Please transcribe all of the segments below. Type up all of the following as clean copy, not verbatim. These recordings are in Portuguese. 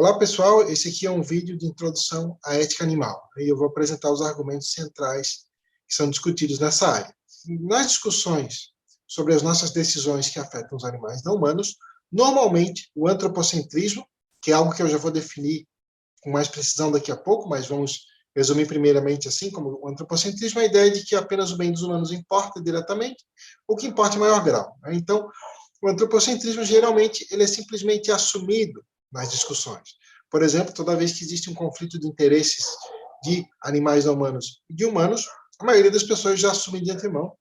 Olá, pessoal. Esse aqui é um vídeo de introdução à ética animal. E eu vou apresentar os argumentos centrais que são discutidos nessa área. Nas discussões sobre as nossas decisões que afetam os animais não humanos, normalmente o antropocentrismo, que é algo que eu já vou definir com mais precisão daqui a pouco, mas vamos resumir primeiramente assim, como o antropocentrismo, a ideia de que apenas o bem dos humanos importa diretamente, o que importa em maior grau. Então, o antropocentrismo, geralmente, ele é simplesmente assumido nas discussões. Por exemplo, toda vez que existe um conflito de interesses de animais não humanos e de humanos, a maioria das pessoas já assume de antemão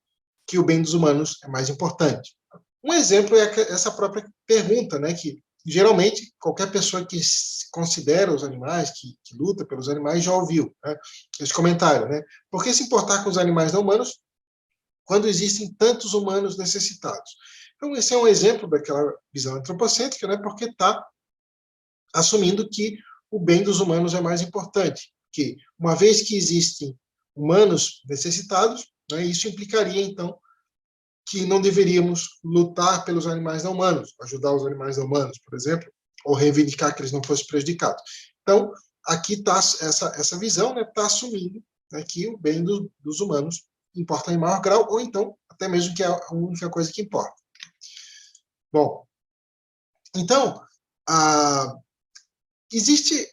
que o bem dos humanos é mais importante. Um exemplo é essa própria pergunta, né, que geralmente qualquer pessoa que considera os animais, que luta pelos animais, já ouviu, né, esse comentário, né? Por que se importar com os animais não humanos quando existem tantos humanos necessitados? Então, esse é um exemplo daquela visão antropocêntrica, né, porque está assumindo que o bem dos humanos é mais importante. Que, uma vez que existem humanos necessitados, né, isso implicaria, então, que não deveríamos lutar pelos animais não humanos, ajudar os animais não humanos, por exemplo, ou reivindicar que eles não fossem prejudicados. Então, aqui está essa visão, né, está assumindo, né, que o bem dos humanos importa em maior grau, ou então, até mesmo que é a única coisa que importa. Bom, então, existe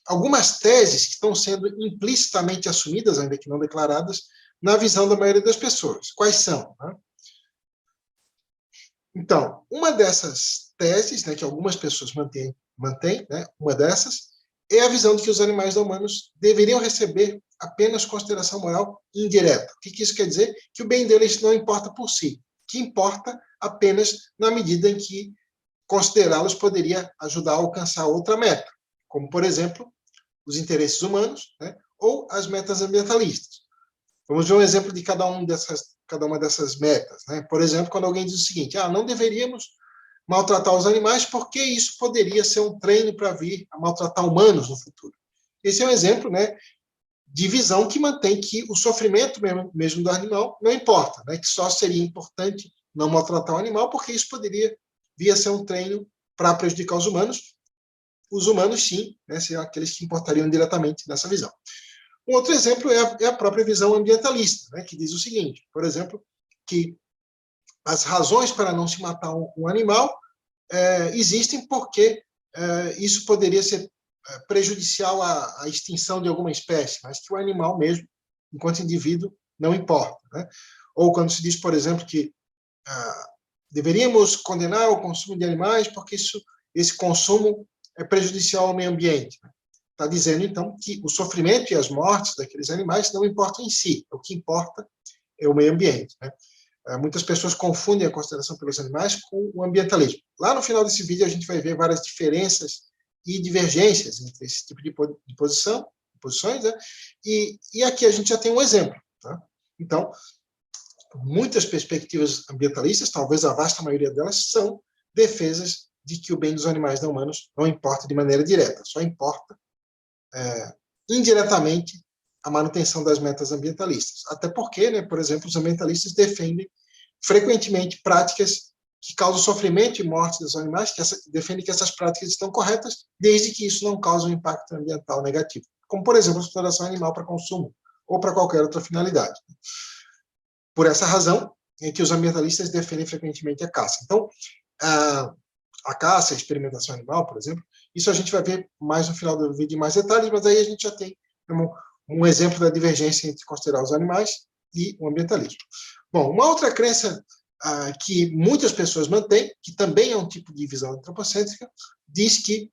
algumas teses que estão sendo implicitamente assumidas, ainda que não declaradas, na visão da maioria das pessoas. Quais são? Né? Então, uma dessas teses, né, que algumas pessoas mantêm, né, uma dessas, é a visão de que os animais não humanos deveriam receber apenas consideração moral indireta. O que isso quer dizer? Que o bem deles não importa por si, que importa apenas na medida em que considerá-los poderia ajudar a alcançar outra meta, como, por exemplo, os interesses humanos, né, ou as metas ambientalistas. Vamos ver um exemplo de cada uma dessas metas. Né? Por exemplo, quando alguém diz o seguinte, não deveríamos maltratar os animais porque isso poderia ser um treino para vir a maltratar humanos no futuro. Esse é um exemplo, né, de visão que mantém que o sofrimento mesmo do animal não importa, né, que só seria importante não maltratar o animal porque isso poderia vir a ser um treino para prejudicar os humanos. Os humanos, sim, né, seriam aqueles que importariam diretamente nessa visão. Um outro exemplo é a própria visão ambientalista, né, que diz o seguinte, por exemplo, que as razões para não se matar um animal existem porque isso poderia ser prejudicial à extinção de alguma espécie, mas que o animal mesmo, enquanto indivíduo, não importa. Né? Ou quando se diz, por exemplo, que deveríamos condenar o consumo de animais porque esse consumo é prejudicial ao meio ambiente. Está dizendo, então, que o sofrimento e as mortes daqueles animais não importam em si. O que importa é o meio ambiente. Né? Muitas pessoas confundem a consideração pelos animais com o ambientalismo. Lá no final desse vídeo a gente vai ver várias diferenças e divergências entre esse tipo de posições, né? E aqui a gente já tem um exemplo. Tá? Então, muitas perspectivas ambientalistas, talvez a vasta maioria delas, são defesas de que o bem dos animais não humanos não importa de maneira direta, só importa indiretamente a manutenção das metas ambientalistas. Até porque, né, por exemplo, os ambientalistas defendem frequentemente práticas que causam sofrimento e morte dos animais, defendem que essas práticas estão corretas, desde que isso não cause um impacto ambiental negativo. Como, por exemplo, a exploração animal para consumo, ou para qualquer outra finalidade. Por essa razão, é que os ambientalistas defendem frequentemente a caça. Então, a caça, a experimentação animal, por exemplo, isso a gente vai ver mais no final do vídeo em mais detalhes, mas aí a gente já tem um exemplo da divergência entre considerar os animais e o ambientalismo. Bom, uma outra crença que muitas pessoas mantêm, que também é um tipo de visão antropocêntrica, diz que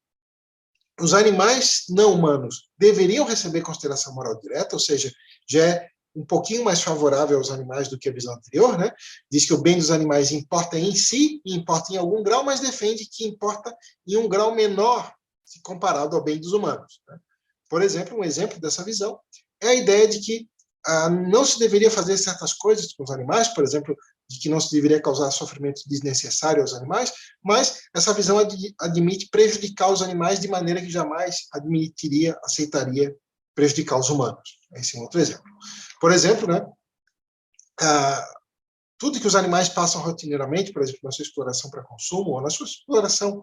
os animais não humanos deveriam receber consideração moral direta, ou seja, já é um pouquinho mais favorável aos animais do que a visão anterior, né? Diz que o bem dos animais importa em si, importa em algum grau, mas defende que importa em um grau menor se comparado ao bem dos humanos. Né? Por exemplo, um exemplo dessa visão é a ideia de que não se deveria fazer certas coisas com os animais, por exemplo, de que não se deveria causar sofrimento desnecessário aos animais, mas essa visão admite prejudicar os animais de maneira que jamais aceitaria prejudicar os humanos. Esse é um outro exemplo. Por exemplo, né, tudo que os animais passam rotineiramente, por exemplo, na sua exploração para consumo ou na sua exploração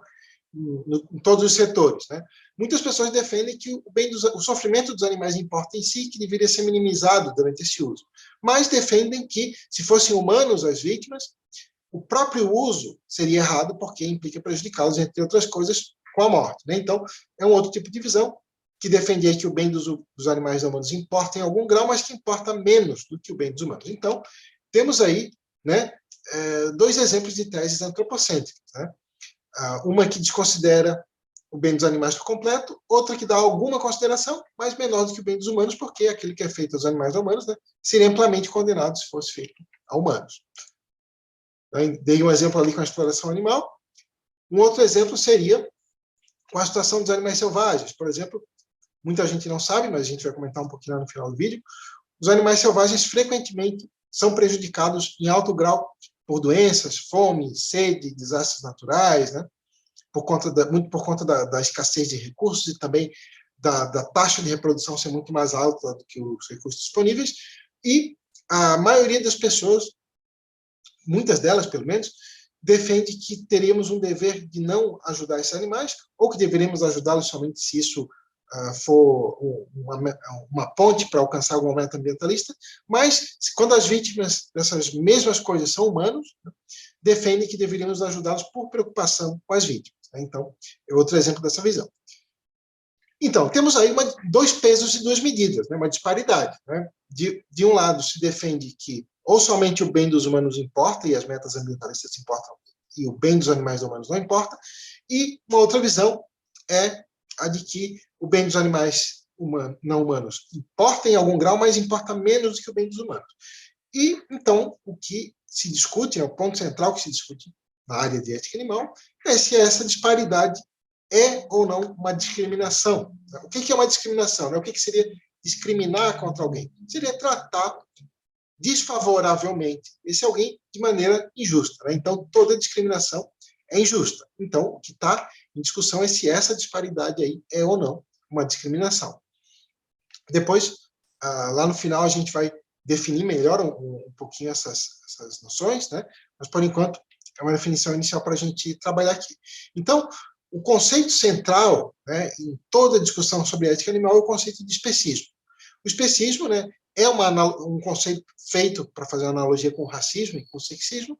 em todos os setores, né? Muitas pessoas defendem que o sofrimento dos animais importa em si, que deveria ser minimizado durante esse uso. Mas defendem que, se fossem humanos as vítimas, o próprio uso seria errado, porque implica prejudicá-los, entre outras coisas, com a morte, né? Então, é um outro tipo de visão que defendia que o bem dos animais humanos importa em algum grau, mas que importa menos do que o bem dos humanos. Então, temos aí, né, dois exemplos de teses antropocêntricas, né? Uma que desconsidera o bem dos animais por completo, outra que dá alguma consideração, mas menor do que o bem dos humanos, porque aquilo que é feito aos animais humanos, né, seria amplamente condenado se fosse feito a humanos. Dei um exemplo ali com a exploração animal. Um outro exemplo seria com a situação dos animais selvagens. Por exemplo, muita gente não sabe, mas a gente vai comentar um pouquinho lá no final do vídeo, os animais selvagens frequentemente são prejudicados em alto grau por doenças, fome, sede, desastres naturais, né? Muito por conta da escassez de recursos e também da taxa de reprodução ser muito mais alta do que os recursos disponíveis. E a maioria das pessoas, muitas delas pelo menos, defende que teríamos um dever de não ajudar esses animais, ou que deveríamos ajudá-los somente se isso for uma ponte para alcançar alguma meta ambientalista, mas quando as vítimas dessas mesmas coisas são humanos, né, defendem que deveríamos ajudá-los por preocupação com as vítimas. Né? Então, é outro exemplo dessa visão. Então, temos aí dois pesos e duas medidas, né? Uma disparidade. Né? De um lado, se defende que ou somente o bem dos humanos importa, e as metas ambientalistas importam, e o bem dos animais humanos não importa, e uma outra visão é a de que o bem dos animais não humanos importa em algum grau, mas importa menos do que o bem dos humanos. E, então, o que se discute, é o ponto central que se discute na área de ética animal, é se essa disparidade é ou não uma discriminação. O que é uma discriminação? O que seria discriminar contra alguém? Seria tratar desfavoravelmente esse alguém de maneira injusta. Né? Então, toda discriminação é injusta. Então, o que está em discussão é se essa disparidade aí é ou não uma discriminação. Depois, lá no final, a gente vai definir melhor um pouquinho essas noções, né? Mas, por enquanto, é uma definição inicial para a gente trabalhar aqui. Então, o conceito central, né, em toda a discussão sobre ética animal é o conceito de especismo. O especismo, né, é um conceito feito para fazer uma analogia com o racismo e com o sexismo.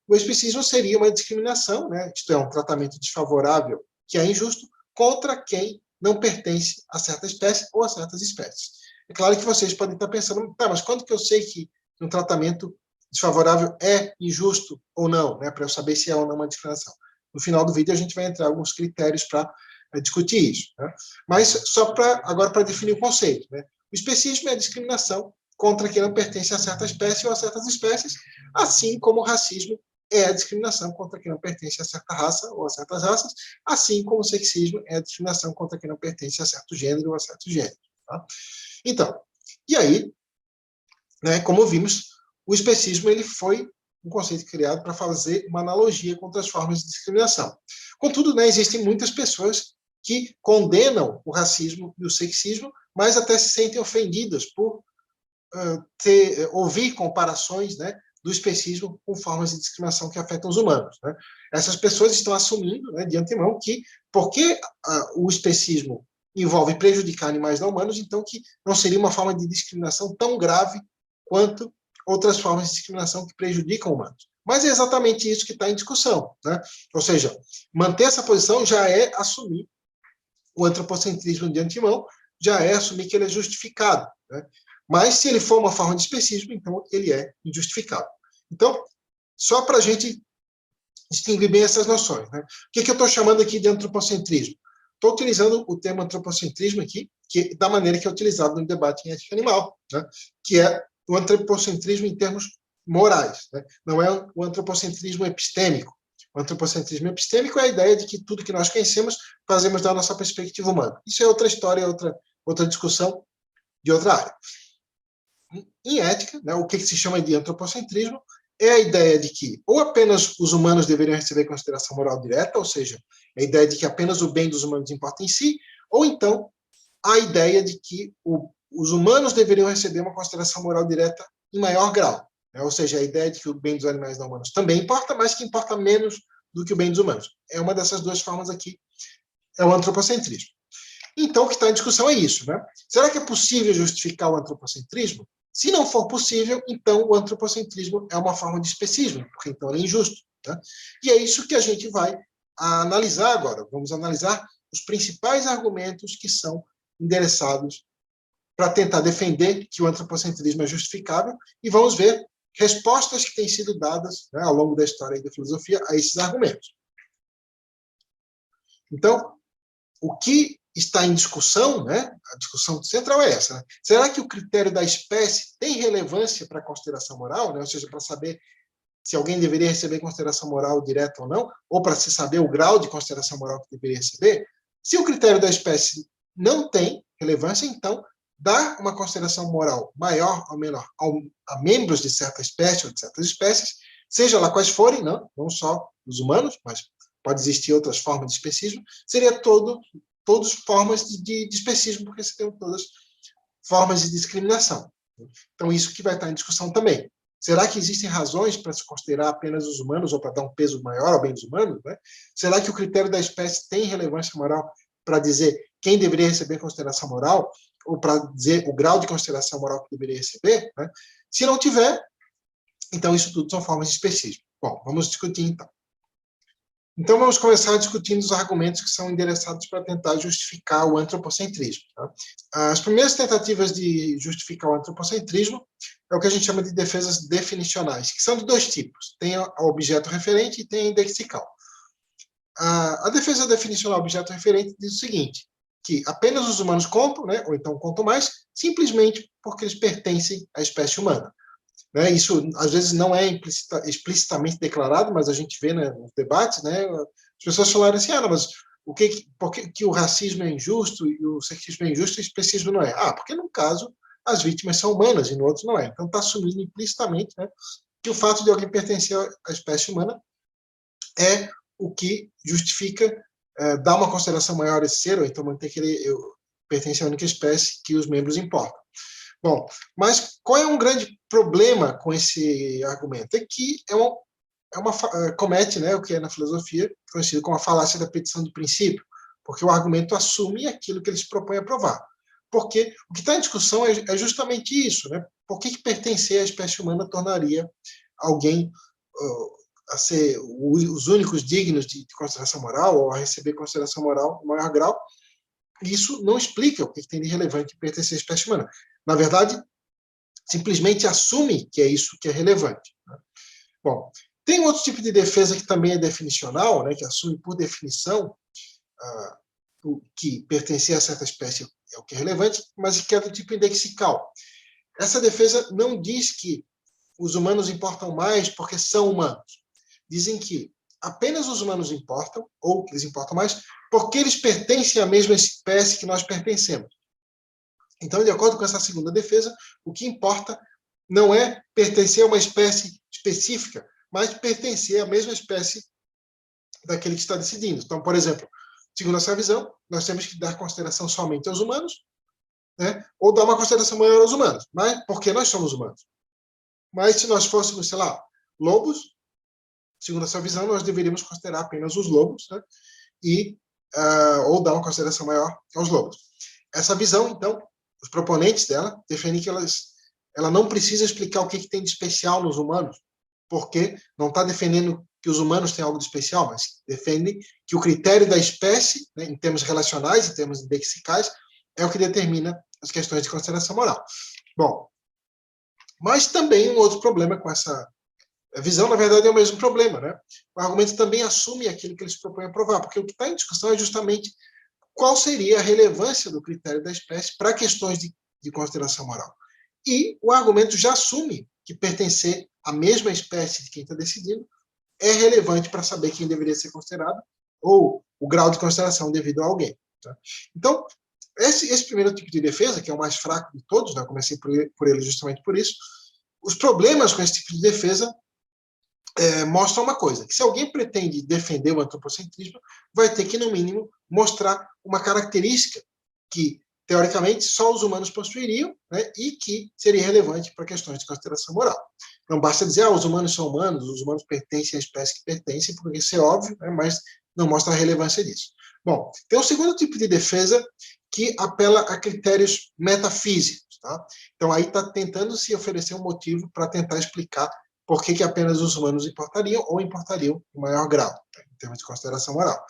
O especismo seria uma discriminação, né, isto é, um tratamento desfavorável, que é injusto, contra quem não pertence a certa espécie ou a certas espécies. É claro que vocês podem estar pensando, tá, mas quando que eu sei que um tratamento desfavorável é injusto ou não, né, para eu saber se é ou não uma discriminação? No final do vídeo a gente vai entrar em alguns critérios para discutir isso. Né? Mas só agora para definir o conceito. Né? O especismo é a discriminação contra quem não pertence a certa espécie ou a certas espécies, assim como o racismo é a discriminação contra quem não pertence a certa raça ou a certas raças, assim como o sexismo é a discriminação contra quem não pertence a certo gênero ou a certo gênero. Tá? Então, e aí, né, como vimos, o especismo ele foi um conceito criado para fazer uma analogia com outras formas de discriminação. Contudo, né, existem muitas pessoas que condenam o racismo e o sexismo, mas até se sentem ofendidas por ouvir comparações, né, do especismo com formas de discriminação que afetam os humanos. Né? Essas pessoas estão assumindo, né, de antemão, que porque o especismo envolve prejudicar animais não humanos, então que não seria uma forma de discriminação tão grave quanto outras formas de discriminação que prejudicam humanos. Mas é exatamente isso que está em discussão. Né? Ou seja, manter essa posição já é assumir o antropocentrismo de antemão, já é assumir que ele é justificado. Né? Mas, se ele for uma forma de especismo, então ele é injustificável. Então, só para a gente distinguir bem essas noções. Né? O que eu estou chamando aqui de antropocentrismo? Estou utilizando o termo antropocentrismo aqui, da maneira que é utilizado no debate em ética animal, né? Que é o antropocentrismo em termos morais. Né? Não é o antropocentrismo epistêmico. O antropocentrismo epistêmico é a ideia de que tudo que nós conhecemos fazemos da nossa perspectiva humana. Isso é outra história, outra discussão de outra área. Em ética, né, o que se chama de antropocentrismo é a ideia de que ou apenas os humanos deveriam receber consideração moral direta, ou seja, a ideia de que apenas o bem dos humanos importa em si, ou então a ideia de que os humanos deveriam receber uma consideração moral direta em maior grau. Né? Ou seja, a ideia de que o bem dos animais não humanos também importa, mas que importa menos do que o bem dos humanos. É uma dessas duas formas aqui, é o antropocentrismo. Então, o que está em discussão é isso, né? Será que é possível justificar o antropocentrismo? Se não for possível, então o antropocentrismo é uma forma de especismo, porque então ele é injusto. Né? E é isso que a gente vai analisar agora. Vamos analisar os principais argumentos que são endereçados para tentar defender que o antropocentrismo é justificável e vamos ver respostas que têm sido dadas, né, ao longo da história da filosofia a esses argumentos. Então, o que está em discussão, né? A discussão central é essa. Né? Será que o critério da espécie tem relevância para a consideração moral, né? Ou seja, para saber se alguém deveria receber consideração moral direta ou não, ou para se saber o grau de consideração moral que deveria receber? Se o critério da espécie não tem relevância, então dar uma consideração moral maior ou menor a membros de certa espécie ou de certas espécies, seja lá quais forem, não só os humanos, mas pode existir outras formas de especismo, seria todas formas de especismo, porque seriam todas formas de discriminação. Então, isso que vai estar em discussão também. Será que existem razões para se considerar apenas os humanos ou para dar um peso maior ao bem dos humanos? Né? Será que o critério da espécie tem relevância moral para dizer quem deveria receber consideração moral ou para dizer o grau de consideração moral que deveria receber? Né? Se não tiver, então isso tudo são formas de especismo. Bom, vamos discutir então. Então, vamos começar discutindo os argumentos que são endereçados para tentar justificar o antropocentrismo. Tá? As primeiras tentativas de justificar o antropocentrismo é o que a gente chama de defesas definicionais, que são de dois tipos. Tem o objeto referente e tem a indexical. A defesa definicional objeto referente diz o seguinte, que apenas os humanos contam, né, ou então contam mais, simplesmente porque eles pertencem à espécie humana. Né, isso, às vezes, não é explicitamente declarado, mas a gente vê, né, nos debates, né, as pessoas falaram assim, não, mas por que o racismo é injusto e o sexismo é injusto e o especismo não é? Porque, num caso, as vítimas são humanas e no outro não é. Então, está assumindo implicitamente, né, que o fato de alguém pertencer à espécie humana é o que justifica dar uma consideração maior a esse ser, ou então manter que ele pertence à única espécie que os membros importam. Bom, mas qual é um grande problema com esse argumento? É que comete, né, o que é na filosofia conhecido como a falácia da petição de princípio, porque o argumento assume aquilo que ele se propõe a provar. Porque o que está em discussão é justamente isso, né? Por que pertencer à espécie humana tornaria alguém a ser os únicos dignos de consideração moral ou a receber consideração moral no maior grau? Isso não explica o que tem de relevante em pertencer à espécie humana. Na verdade, simplesmente assume que é isso que é relevante. Né? Bom, tem outro tipo de defesa que também é definicional, né, que assume por definição que pertencer a certa espécie é o que é relevante, mas que é do tipo indexical. Essa defesa não diz que os humanos importam mais porque são humanos. Dizem que apenas os humanos importam, ou que eles importam mais, porque eles pertencem à mesma espécie que nós pertencemos. Então, de acordo com essa segunda defesa, o que importa não é pertencer a uma espécie específica, mas pertencer à mesma espécie daquele que está decidindo. Então, por exemplo, segundo essa visão, nós temos que dar consideração somente aos humanos, né? Ou dar uma consideração maior aos humanos, mas porque nós somos humanos. Mas se nós fôssemos, sei lá, lobos, segundo essa visão, nós deveríamos considerar apenas os lobos, né? Ou dar uma consideração maior aos lobos. Essa visão, então, os proponentes dela defendem que ela não precisa explicar o que tem de especial nos humanos, porque não está defendendo que os humanos têm algo de especial, mas defende que o critério da espécie, né, em termos relacionais, em termos indexicais, é o que determina as questões de consideração moral. Bom, mas também um outro problema com essa visão, na verdade, é o mesmo problema. Né? O argumento também assume aquilo que eles propõem a provar, porque o que está em discussão é justamente qual seria a relevância do critério da espécie para questões de consideração moral. E o argumento já assume que pertencer à mesma espécie de quem está decidindo é relevante para saber quem deveria ser considerado ou o grau de consideração devido a alguém. Tá? Então, esse primeiro tipo de defesa, que é o mais fraco de todos, né? Eu comecei por ele justamente por isso, os problemas com esse tipo de defesa mostram uma coisa, que se alguém pretende defender o antropocentrismo, vai ter que, no mínimo, mostrar uma característica que teoricamente, só os humanos possuiriam, né, e que seria relevante para questões de consideração moral. Não basta dizer, os humanos são humanos, os humanos pertencem à espécie que pertencem, porque isso é óbvio, né, mas não mostra a relevância disso. Bom, tem um segundo tipo de defesa que apela a critérios metafísicos. Tá? Então, aí está tentando se oferecer um motivo para tentar explicar por que apenas os humanos importariam ou importariam em maior grau, né, em termos de consideração moral.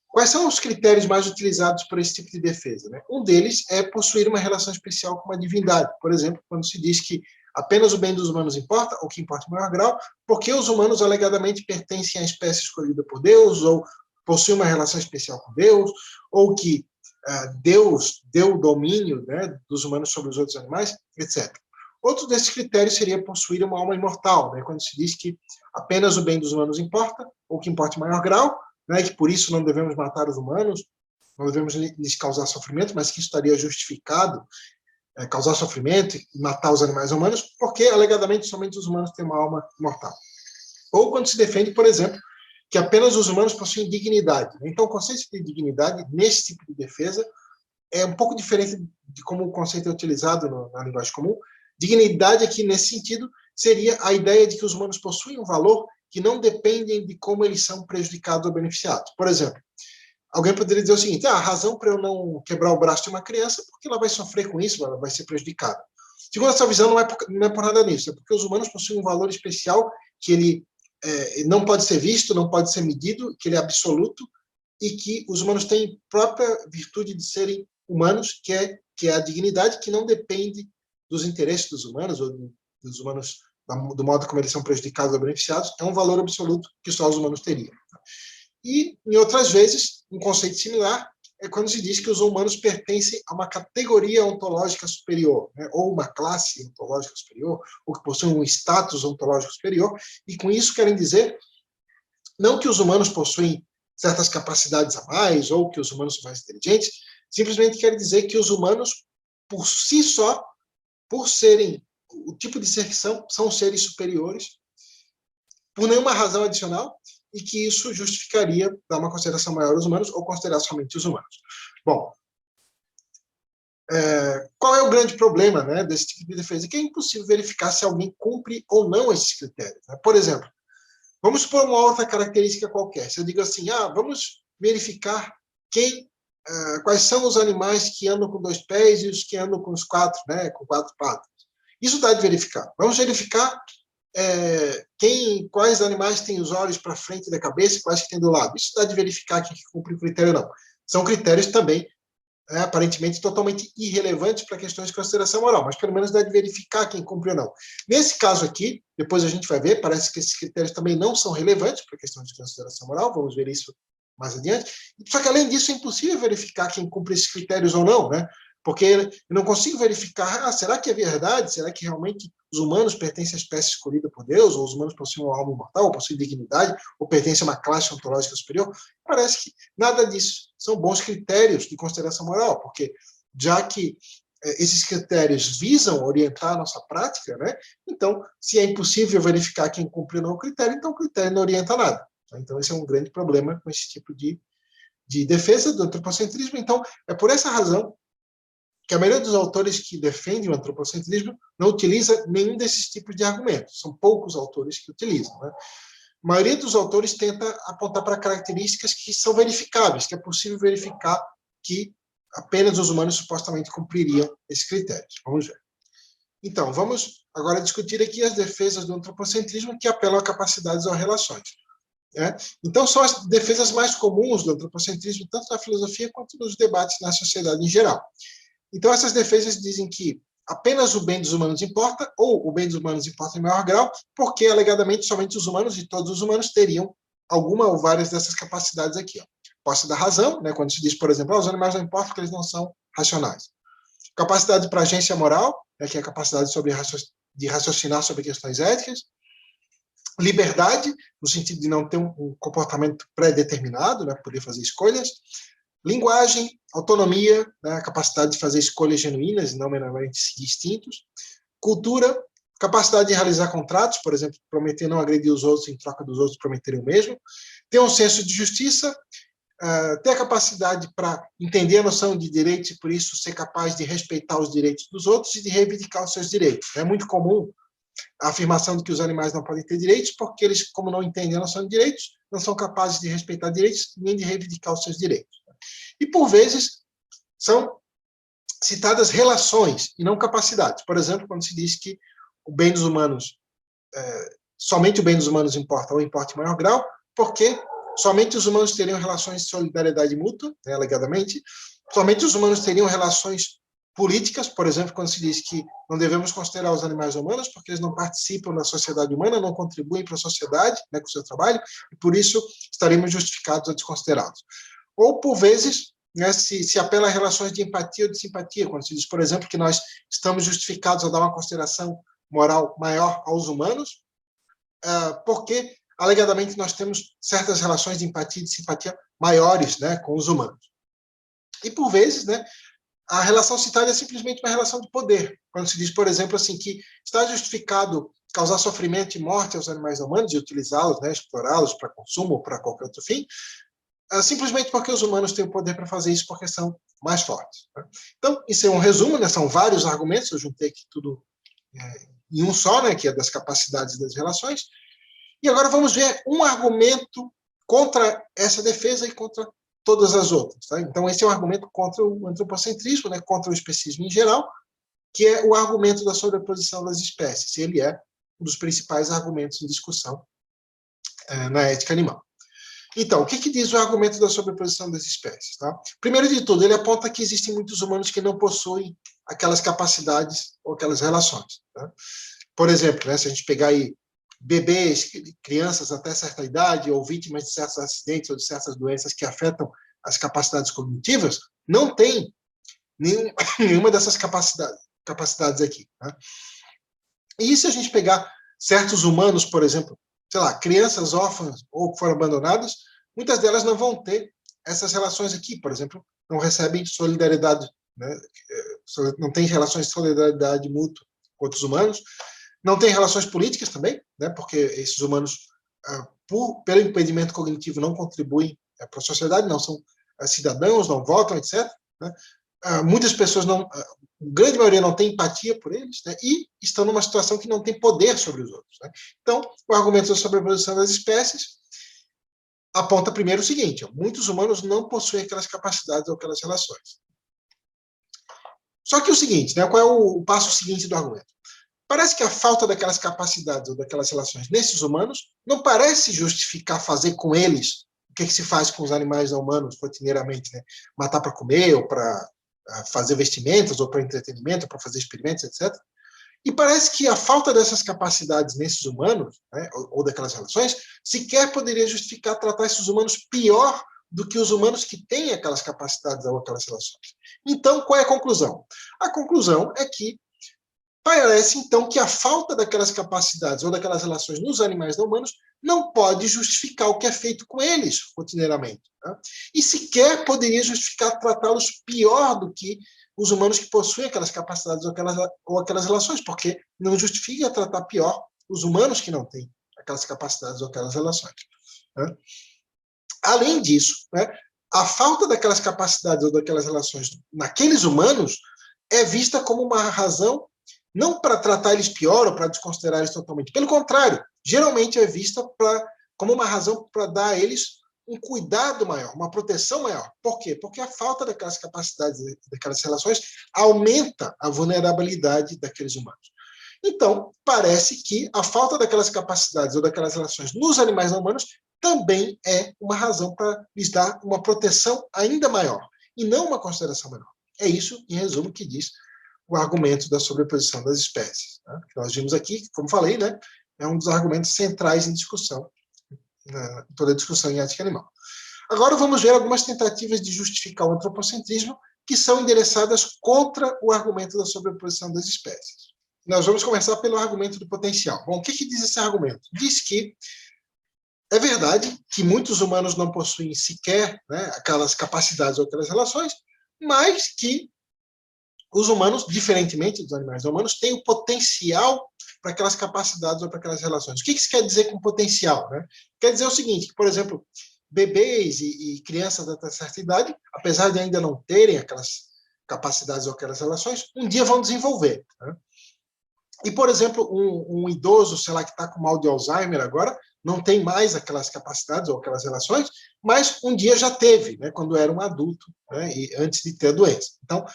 Quais são os critérios mais utilizados por esse tipo de defesa? Né? Um deles é possuir uma relação especial com uma divindade. Por exemplo, quando se diz que apenas o bem dos humanos importa, ou que importa em maior grau, porque os humanos alegadamente pertencem à espécie escolhida por Deus, ou possuem uma relação especial com Deus, ou que Deus deu o domínio, né, dos humanos sobre os outros animais, etc. Outro desses critérios seria possuir uma alma imortal, né, quando se diz que apenas o bem dos humanos importa, ou que importa em maior grau, né, que por isso não devemos matar os humanos, não devemos lhes causar sofrimento, mas que isso estaria justificado, causar sofrimento e matar os animais humanos, porque, alegadamente, somente os humanos têm uma alma mortal. Ou quando se defende, por exemplo, que apenas os humanos possuem dignidade. Então, o conceito de dignidade, nesse tipo de defesa, é um pouco diferente de como o conceito é utilizado na linguagem comum. Dignidade aqui, nesse sentido, seria a ideia de que os humanos possuem um valor que não dependem de como eles são prejudicados ou beneficiados. Por exemplo, alguém poderia dizer o seguinte, a razão para eu não quebrar o braço de uma criança é porque ela vai sofrer com isso, ela vai ser prejudicada. Segundo essa visão, não é por nada nisso, é porque os humanos possuem um valor especial que ele não pode ser visto, não pode ser medido, que ele é absoluto, e que os humanos têm própria virtude de serem humanos, que é a dignidade, que não depende dos interesses dos humanos, ou dos humanos, do modo como eles são prejudicados ou beneficiados, é um valor absoluto que só os humanos teriam. E, em outras vezes, um conceito similar é quando se diz que os humanos pertencem a uma categoria ontológica superior, né, ou uma classe ontológica superior, ou que possuem um status ontológico superior, e com isso querem dizer não que os humanos possuem certas capacidades a mais, ou que os humanos são mais inteligentes, simplesmente quer dizer que os humanos, por si só, por serem o tipo de ser que são seres superiores, por nenhuma razão adicional, e que isso justificaria dar uma consideração maior aos humanos ou considerar somente os humanos. Bom, qual é o grande problema, né, desse tipo de defesa? Que é impossível verificar se alguém cumpre ou não esses critérios. Né? Por exemplo, vamos supor uma outra característica qualquer. Se eu digo assim, vamos verificar quais são os animais que andam com 2 pés e os que andam com os 4, né, com 4 patas. Isso dá de verificar. Vamos verificar quais animais têm os olhos para frente da cabeça e quais que têm do lado. Isso dá de verificar quem cumpre o critério ou não. São critérios também, aparentemente, totalmente irrelevantes para questões de consideração moral, mas pelo menos dá de verificar quem cumpre ou não. Nesse caso aqui, depois a gente vai ver, parece que esses critérios também não são relevantes para questões de consideração moral, vamos ver isso mais adiante. Só que, além disso, é impossível verificar quem cumpre esses critérios ou não, né? Porque eu não consigo verificar, será que é verdade? Será que realmente os humanos pertencem à espécie escolhida por Deus? Ou os humanos possuem uma alma imortal, ou possuem dignidade, ou pertencem a uma classe ontológica superior? Parece que nada disso são bons critérios de consideração moral, porque já que esses critérios visam orientar a nossa prática, né? Então, se é impossível verificar quem cumpriu ou não o critério, então o critério não orienta nada. Então, esse é um grande problema com esse tipo de defesa do antropocentrismo. Então, é por essa razão que a maioria dos autores que defendem o antropocentrismo não utiliza nenhum desses tipos de argumentos. São poucos autores que utilizam. Né? A maioria dos autores tenta apontar para características que são verificáveis, que é possível verificar que apenas os humanos supostamente cumpririam esses critérios. Vamos ver. Então, vamos agora discutir aqui as defesas do antropocentrismo que apelam a capacidades ou relações. Né? Então, são as defesas mais comuns do antropocentrismo, tanto na filosofia quanto nos debates na sociedade em geral. Então, essas defesas dizem que apenas o bem dos humanos importa, ou o bem dos humanos importa em maior grau, porque, alegadamente, somente os humanos e todos os humanos teriam alguma ou várias dessas capacidades aqui. Ó. Posse da razão, né, quando se diz, por exemplo, os animais não importam porque eles não são racionais. Capacidade para agência moral, né, que é a capacidade de raciocinar sobre questões éticas. Liberdade, no sentido de não ter um comportamento pré-determinado, né, poder fazer escolhas. Linguagem, autonomia, né, a capacidade de fazer escolhas genuínas e não meramente seguir instintos. Cultura, capacidade de realizar contratos, por exemplo, prometer não agredir os outros em troca dos outros prometerem o mesmo. Ter um senso de justiça, ter a capacidade para entender a noção de direitos e, por isso, ser capaz de respeitar os direitos dos outros e de reivindicar os seus direitos. É muito comum a afirmação de que os animais não podem ter direitos, porque eles, como não entendem a noção de direitos, não são capazes de respeitar direitos nem de reivindicar os seus direitos. E, por vezes, são citadas relações e não capacidades. Por exemplo, quando se diz que o bem dos humanos, somente o bem dos humanos importa, ou importa em maior grau, porque somente os humanos teriam relações de solidariedade mútua, né, alegadamente, somente os humanos teriam relações políticas, por exemplo, quando se diz que não devemos considerar os animais humanos porque eles não participam da sociedade humana, não contribuem para a sociedade, né, com o seu trabalho, e por isso estaremos justificados a desconsiderá-los. Ou, por vezes, né, se apela a relações de empatia ou de simpatia, quando se diz, por exemplo, que nós estamos justificados a dar uma consideração moral maior aos humanos, porque, alegadamente, nós temos certas relações de empatia e de simpatia maiores, né, com os humanos. E, por vezes, né, a relação citada é simplesmente uma relação de poder. Quando se diz, por exemplo, assim, que está justificado causar sofrimento e morte aos animais humanos e utilizá-los, né, explorá-los para consumo ou para qualquer outro fim, simplesmente porque os humanos têm o poder para fazer isso porque são mais fortes. Né? Então, isso é um resumo, né, são vários argumentos, eu juntei aqui tudo em um só, né, que é das capacidades das relações. E agora vamos ver um argumento contra essa defesa e contra todas as outras. Tá? Então, esse é um argumento contra o antropocentrismo, né, contra o especismo em geral, que é o argumento da sobreposição das espécies. Ele é um dos principais argumentos em discussão na ética animal. Então, o que diz o argumento da sobreposição das espécies? Tá? Primeiro de tudo, ele aponta que existem muitos humanos que não possuem aquelas capacidades ou aquelas relações. Tá? Por exemplo, né, se a gente pegar aí bebês, crianças até certa idade, ou vítimas de certos acidentes ou de certas doenças que afetam as capacidades cognitivas, não tem nenhuma dessas capacidades aqui. Tá? E se a gente pegar certos humanos, por exemplo, sei lá, crianças órfãs ou que foram abandonadas, muitas delas não vão ter essas relações aqui, por exemplo, não recebem solidariedade, né? Não tem relações de solidariedade mútua com outros humanos, não tem relações políticas também, né? Porque esses humanos, pelo impedimento cognitivo, não contribuem para a sociedade, não são cidadãos, não votam, etc. Né? Muitas pessoas não, a grande maioria não tem empatia por eles, né, e estão numa situação que não tem poder sobre os outros. Né? Então, o argumento da sobreposição das espécies aponta primeiro o seguinte: muitos humanos não possuem aquelas capacidades ou aquelas relações. Só que o seguinte, né, qual é o passo seguinte do argumento? Parece que a falta daquelas capacidades ou daquelas relações nesses humanos não parece justificar fazer com eles o que se faz com os animais não humanos rotineiramente, né? Matar para comer ou para fazer vestimentas, ou para entretenimento, para fazer experimentos, etc. E parece que a falta dessas capacidades nesses humanos, né, ou daquelas relações, sequer poderia justificar tratar esses humanos pior do que os humanos que têm aquelas capacidades ou aquelas relações. Então, qual é a conclusão? A conclusão é que parece, então, que a falta daquelas capacidades ou daquelas relações nos animais não humanos não pode justificar o que é feito com eles rotineiramente. Né? E sequer poderia justificar tratá-los pior do que os humanos que possuem aquelas capacidades ou aquelas relações, porque não justifica tratar pior os humanos que não têm aquelas capacidades ou aquelas relações. Né? Além disso, né, a falta daquelas capacidades ou daquelas relações naqueles humanos é vista como uma razão não para tratar eles pior ou para desconsiderar eles totalmente. Pelo contrário, geralmente é vista como uma razão para dar a eles um cuidado maior, uma proteção maior. Por quê? Porque a falta daquelas capacidades, daquelas relações, aumenta a vulnerabilidade daqueles humanos. Então, parece que a falta daquelas capacidades ou daquelas relações nos animais não humanos também é uma razão para lhes dar uma proteção ainda maior, e não uma consideração menor. É isso, em resumo, que diz o argumento da sobreposição das espécies. Né? Que nós vimos aqui, como falei, né, é um dos argumentos centrais em discussão, em toda a discussão em ética animal. Agora vamos ver algumas tentativas de justificar o antropocentrismo que são endereçadas contra o argumento da sobreposição das espécies. Nós vamos começar pelo argumento do potencial. Bom, o que diz esse argumento? Diz que é verdade que muitos humanos não possuem sequer, né, aquelas capacidades ou aquelas relações, mas que os humanos, diferentemente dos animais não humanos, têm o potencial para aquelas capacidades ou para aquelas relações. O que isso quer dizer com potencial? Né? Quer dizer o seguinte, por exemplo, bebês e crianças até certa idade, apesar de ainda não terem aquelas capacidades ou aquelas relações, um dia vão desenvolver. Né? E, por exemplo, um idoso, sei lá, que está com mal de Alzheimer agora, não tem mais aquelas capacidades ou aquelas relações, mas um dia já teve, né, quando era um adulto, né, e antes de ter a doença. Então,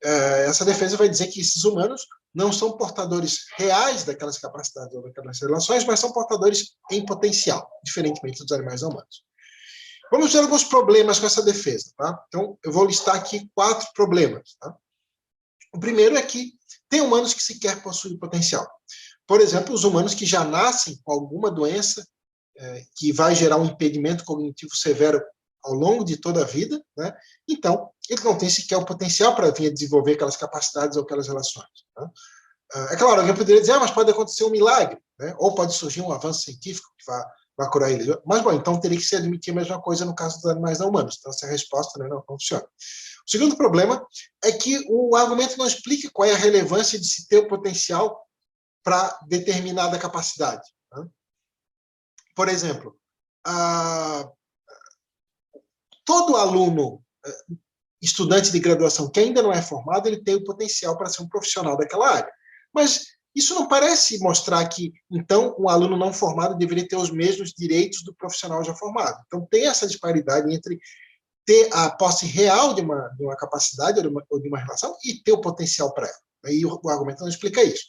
essa defesa vai dizer que esses humanos não são portadores reais daquelas capacidades ou daquelas relações, mas são portadores em potencial, diferentemente dos animais não humanos. Vamos ver alguns problemas com essa defesa. Tá? Então, eu vou listar aqui 4 problemas. Tá? O primeiro é que tem humanos que sequer possuem potencial. Por exemplo, os humanos que já nascem com alguma doença que vai gerar um impedimento cognitivo severo ao longo de toda a vida, né? Então, ele não tem sequer o potencial para vir a desenvolver aquelas capacidades ou aquelas relações. Né? É claro, alguém poderia dizer, mas pode acontecer um milagre, né? Ou pode surgir um avanço científico que vai curar ele. Mas, bom, então teria que se admitir a mesma coisa no caso dos animais não humanos. Então, essa resposta, né, não funciona. O segundo problema é que o argumento não explica qual é a relevância de se ter o potencial para determinada capacidade. Né? Por exemplo, todo aluno, estudante de graduação que ainda não é formado, ele tem o potencial para ser um profissional daquela área. Mas isso não parece mostrar que, então, um aluno não formado deveria ter os mesmos direitos do profissional já formado. Então, tem essa disparidade entre ter a posse real de uma capacidade ou de uma relação e ter o potencial para ela. Aí o argumento não explica isso.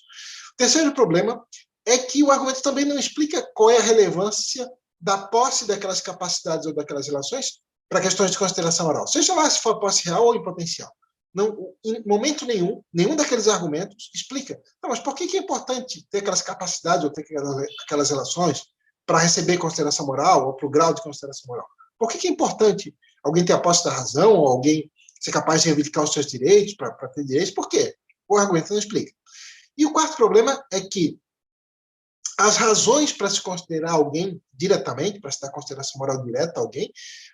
O terceiro problema é que o argumento também não explica qual é a relevância da posse daquelas capacidades ou daquelas relações para questões de consideração oral. Seja lá se for posse real ou em potencial. Não, em momento nenhum daqueles argumentos explica. Não, mas por que é importante ter aquelas capacidades ou ter aquelas relações para receber consideração moral ou para o grau de consideração moral? Por que é importante alguém ter a posse da razão ou alguém ser capaz de reivindicar os seus direitos para ter direitos? Por quê? O argumento não explica. E o quarto problema é que as razões para se considerar alguém diretamente, para se dar consideração moral direta a alguém,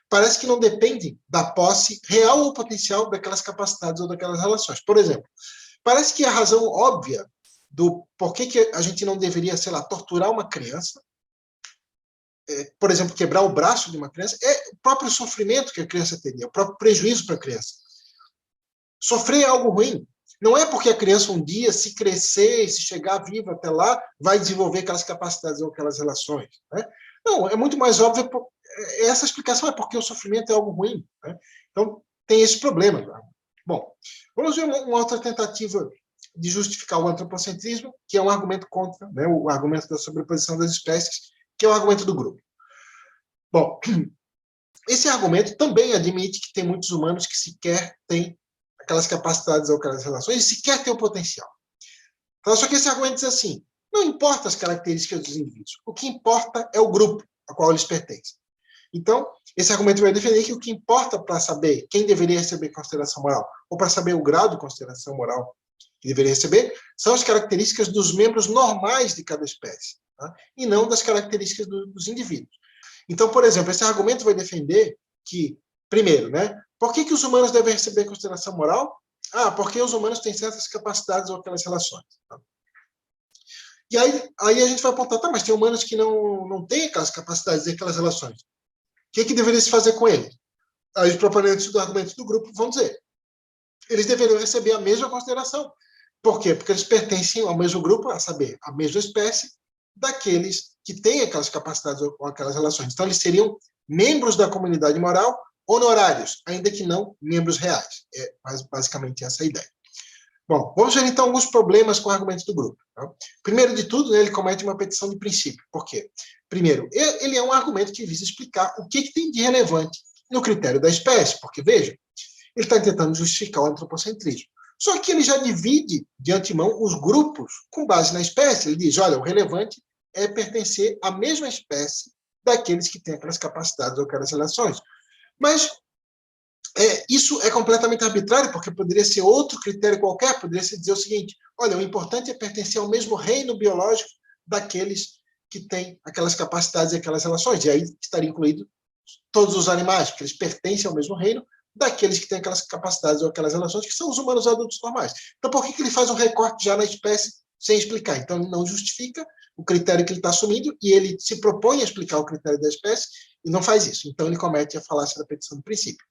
parece que não dependem da posse real ou potencial daquelas capacidades ou daquelas relações. Por exemplo, parece que a razão óbvia do porquê que a gente não deveria, sei lá, torturar uma criança, por exemplo, quebrar o braço de uma criança, é o próprio sofrimento que a criança teria, o próprio prejuízo para a criança. Sofrer é algo ruim. Não é porque a criança um dia, se crescer, se chegar viva até lá, vai desenvolver aquelas capacidades ou aquelas relações. Né? Não, é muito mais óbvio. Essa explicação é porque o sofrimento é algo ruim. Né? Então, tem esse problema. Tá? Bom, vamos ver uma outra tentativa de justificar o antropocentrismo, que é um argumento contra, né, o argumento da sobreposição das espécies, que é o argumento do grupo. Bom, esse argumento também admite que tem muitos humanos que sequer têm aquelas capacidades ou aquelas relações, e sequer ter o potencial. Então, só que esse argumento diz assim, não importa as características dos indivíduos, o que importa é o grupo ao qual eles pertencem. Então, esse argumento vai defender que o que importa para saber quem deveria receber consideração moral, ou para saber o grau de consideração moral que deveria receber, são as características dos membros normais de cada espécie, tá? E não das características dos indivíduos. Então, por exemplo, esse argumento vai defender que, primeiro, né, por que os humanos devem receber consideração moral? Porque os humanos têm certas capacidades ou aquelas relações. Tá? E aí a gente vai apontar, tá, mas tem humanos que não têm aquelas capacidades e aquelas relações. O que deveria se fazer com eles? Aí os proponentes do argumento do grupo vão dizer, eles deveriam receber a mesma consideração. Por quê? Porque eles pertencem ao mesmo grupo, a saber, a mesma espécie daqueles que têm aquelas capacidades ou aquelas relações. Então, eles seriam membros da comunidade moral honorários, ainda que não membros reais. É basicamente essa a ideia. Bom, vamos ver então alguns problemas com o argumento do grupo. Tá? Primeiro de tudo, ele comete uma petição de princípio. Por quê? Primeiro, ele é um argumento que visa explicar o que tem de relevante no critério da espécie, porque, veja, ele está tentando justificar o antropocentrismo. Só que ele já divide de antemão os grupos com base na espécie. Ele diz, olha, o relevante é pertencer à mesma espécie daqueles que têm aquelas capacidades ou aquelas relações. Mas isso é completamente arbitrário, porque poderia ser outro critério qualquer, poderia se dizer o seguinte, olha, o importante é pertencer ao mesmo reino biológico daqueles que têm aquelas capacidades e aquelas relações, e aí estaria incluído todos os animais, porque eles pertencem ao mesmo reino daqueles que têm aquelas capacidades ou aquelas relações, que são os humanos adultos normais. Então, por que ele faz um recorte já na espécie sem explicar? Então, ele não justifica, o critério que ele está assumindo e ele se propõe a explicar o critério da espécie e não faz isso. Então, ele comete a falácia da petição do princípio.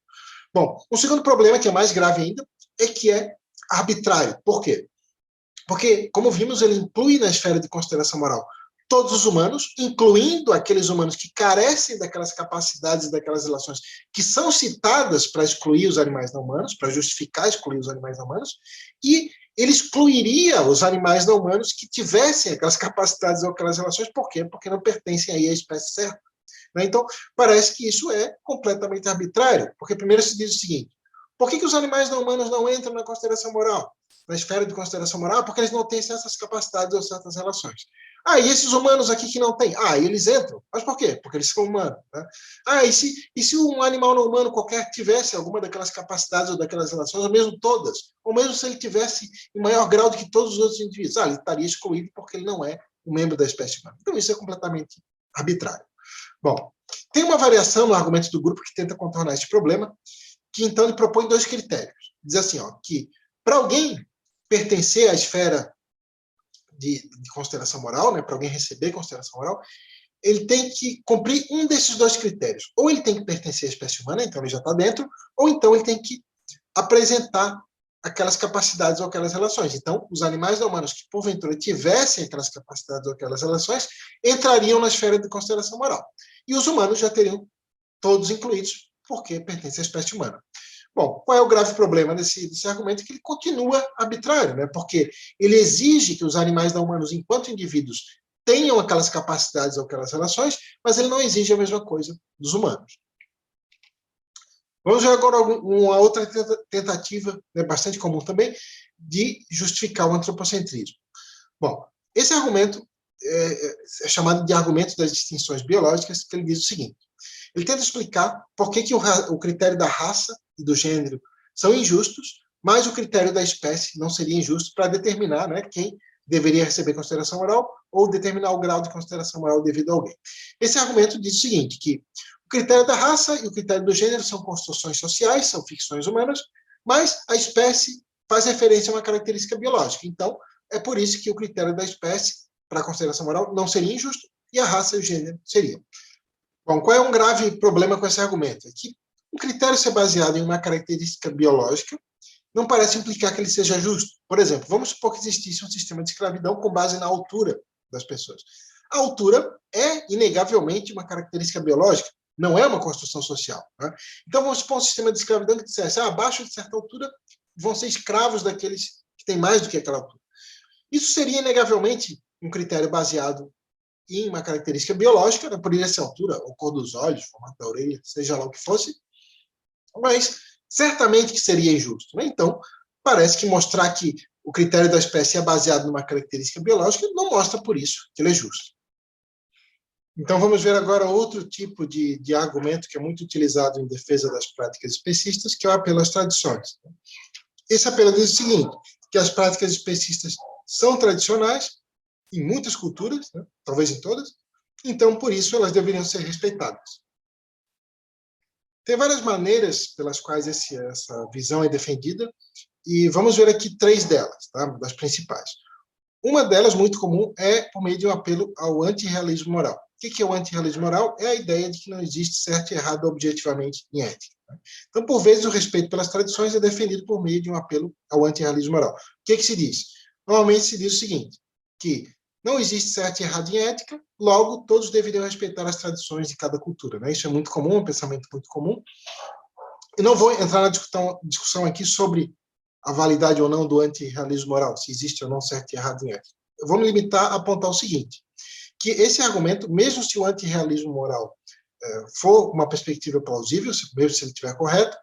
Bom, um segundo problema, que é mais grave ainda, é que é arbitrário. Por quê? Porque, como vimos, ele inclui na esfera de consideração moral todos os humanos, incluindo aqueles humanos que carecem daquelas capacidades e daquelas relações que são citadas para excluir os animais não humanos, para justificar excluir os animais não humanos, e ele excluiria os animais não humanos que tivessem aquelas capacidades ou aquelas relações. Por quê? Porque não pertencem aí à espécie certa. Então, parece que isso é completamente arbitrário, porque primeiro se diz o seguinte: por que os animais não humanos não entram na consideração moral, na esfera de consideração moral? Porque eles não têm certas capacidades ou certas relações. Ah, e esses humanos aqui que não têm? Ah, eles entram. Mas por quê? Porque eles são humanos. Né? Ah, e se um animal não humano qualquer tivesse alguma daquelas capacidades ou daquelas relações, ou mesmo todas, ou mesmo se ele tivesse em maior grau do que todos os outros indivíduos, ele estaria excluído porque ele não é um membro da espécie humana. Então isso é completamente arbitrário. Bom, tem uma variação no argumento do grupo que tenta contornar esse problema, que então ele propõe dois critérios. Diz assim, que para alguém pertencer à esfera de consideração moral, né, para alguém receber consideração moral, ele tem que cumprir um desses dois critérios. Ou ele tem que pertencer à espécie humana, então ele já está dentro, ou então ele tem que apresentar aquelas capacidades ou aquelas relações. Então, os animais não humanos que, porventura, tivessem aquelas capacidades ou aquelas relações, entrariam na esfera de consideração moral. E os humanos já teriam todos incluídos, porque pertencem à espécie humana. Bom, qual é o grave problema desse argumento? Que ele continua arbitrário, né? Porque ele exige que os animais não humanos, enquanto indivíduos, tenham aquelas capacidades ou aquelas relações, mas ele não exige a mesma coisa dos humanos. Vamos ver agora uma outra tentativa, né, bastante comum também, de justificar o antropocentrismo. Bom, esse argumento é chamado de argumento das distinções biológicas, que ele diz o seguinte: ele tenta explicar por que o critério da raça e do gênero são injustos, mas o critério da espécie não seria injusto para determinar, né, quem deveria receber consideração moral ou determinar o grau de consideração moral devido a alguém. Esse argumento diz o seguinte, que o critério da raça e o critério do gênero são construções sociais, são ficções humanas, mas a espécie faz referência a uma característica biológica. Então, é por isso que o critério da espécie para a consideração moral não seria injusto e a raça e o gênero seriam. Bom, qual é um grave problema com esse argumento? É que um critério ser baseado em uma característica biológica não parece implicar que ele seja justo. Por exemplo, vamos supor que existisse um sistema de escravidão com base na altura das pessoas. A altura é, inegavelmente, uma característica biológica, não é uma construção social. Né? Então, vamos supor um sistema de escravidão que dissesse, abaixo de certa altura vão ser escravos daqueles que têm mais do que aquela altura. Isso seria, inegavelmente, um critério baseado em uma característica biológica, né? Poderia ser a altura, ou cor dos olhos, formato da orelha, seja lá o que fosse, mas certamente que seria injusto. Né? Então, parece que mostrar que o critério da espécie é baseado numa característica biológica não mostra por isso que ele é justo. Então, vamos ver agora outro tipo de argumento que é muito utilizado em defesa das práticas especistas, que é o apelo às tradições. Esse apelo diz o seguinte, que as práticas especistas são tradicionais em muitas culturas, né? Talvez em todas, então, por isso, elas deveriam ser respeitadas. Tem várias maneiras pelas quais essa visão é defendida, e vamos ver aqui três delas, tá? Das principais. Uma delas, muito comum, é por meio de um apelo ao antirrealismo moral. O que é o antirrealismo moral? É a ideia de que não existe certo e errado objetivamente em ética. Então, por vezes, o respeito pelas tradições é defendido por meio de um apelo ao antirrealismo moral. O que se diz? Normalmente se diz o seguinte, que não existe certo e errado em ética, logo, todos deveriam respeitar as tradições de cada cultura. Né? Isso é muito comum, um pensamento muito comum. Eu não vou entrar na discussão aqui sobre a validade ou não do antirrealismo moral, se existe ou não certo e errado em ética. Eu vou me limitar a apontar o seguinte, que esse argumento, mesmo se o antirrealismo moral for uma perspectiva plausível, mesmo se ele estiver correto,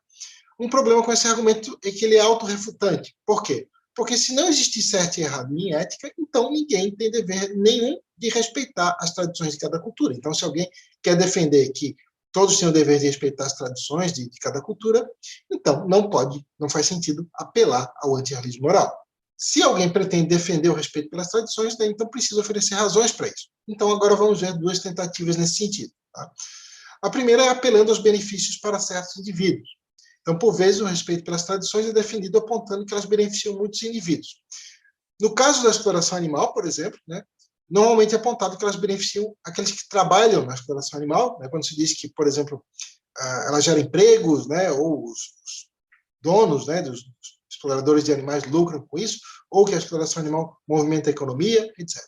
um problema com esse argumento é que ele é autorrefutante. Por quê? Porque se não existir certo e errado em ética, então ninguém tem dever nenhum de respeitar as tradições de cada cultura. Então, se alguém quer defender que todos têm o dever de respeitar as tradições de cada cultura, então não faz sentido apelar ao antirrealismo moral. Se alguém pretende defender o respeito pelas tradições, né, então precisa oferecer razões para isso. Então, agora vamos ver duas tentativas nesse sentido. Tá? A primeira é apelando aos benefícios para certos indivíduos. Então, por vezes, o respeito pelas tradições é defendido apontando que elas beneficiam muitos indivíduos. No caso da exploração animal, por exemplo, né, normalmente é apontado que elas beneficiam aqueles que trabalham na exploração animal, né? Quando se diz que, por exemplo, ela gera empregos, né? Ou os donos, né, dos exploradores de animais lucram com isso, ou que a exploração animal movimenta a economia, etc.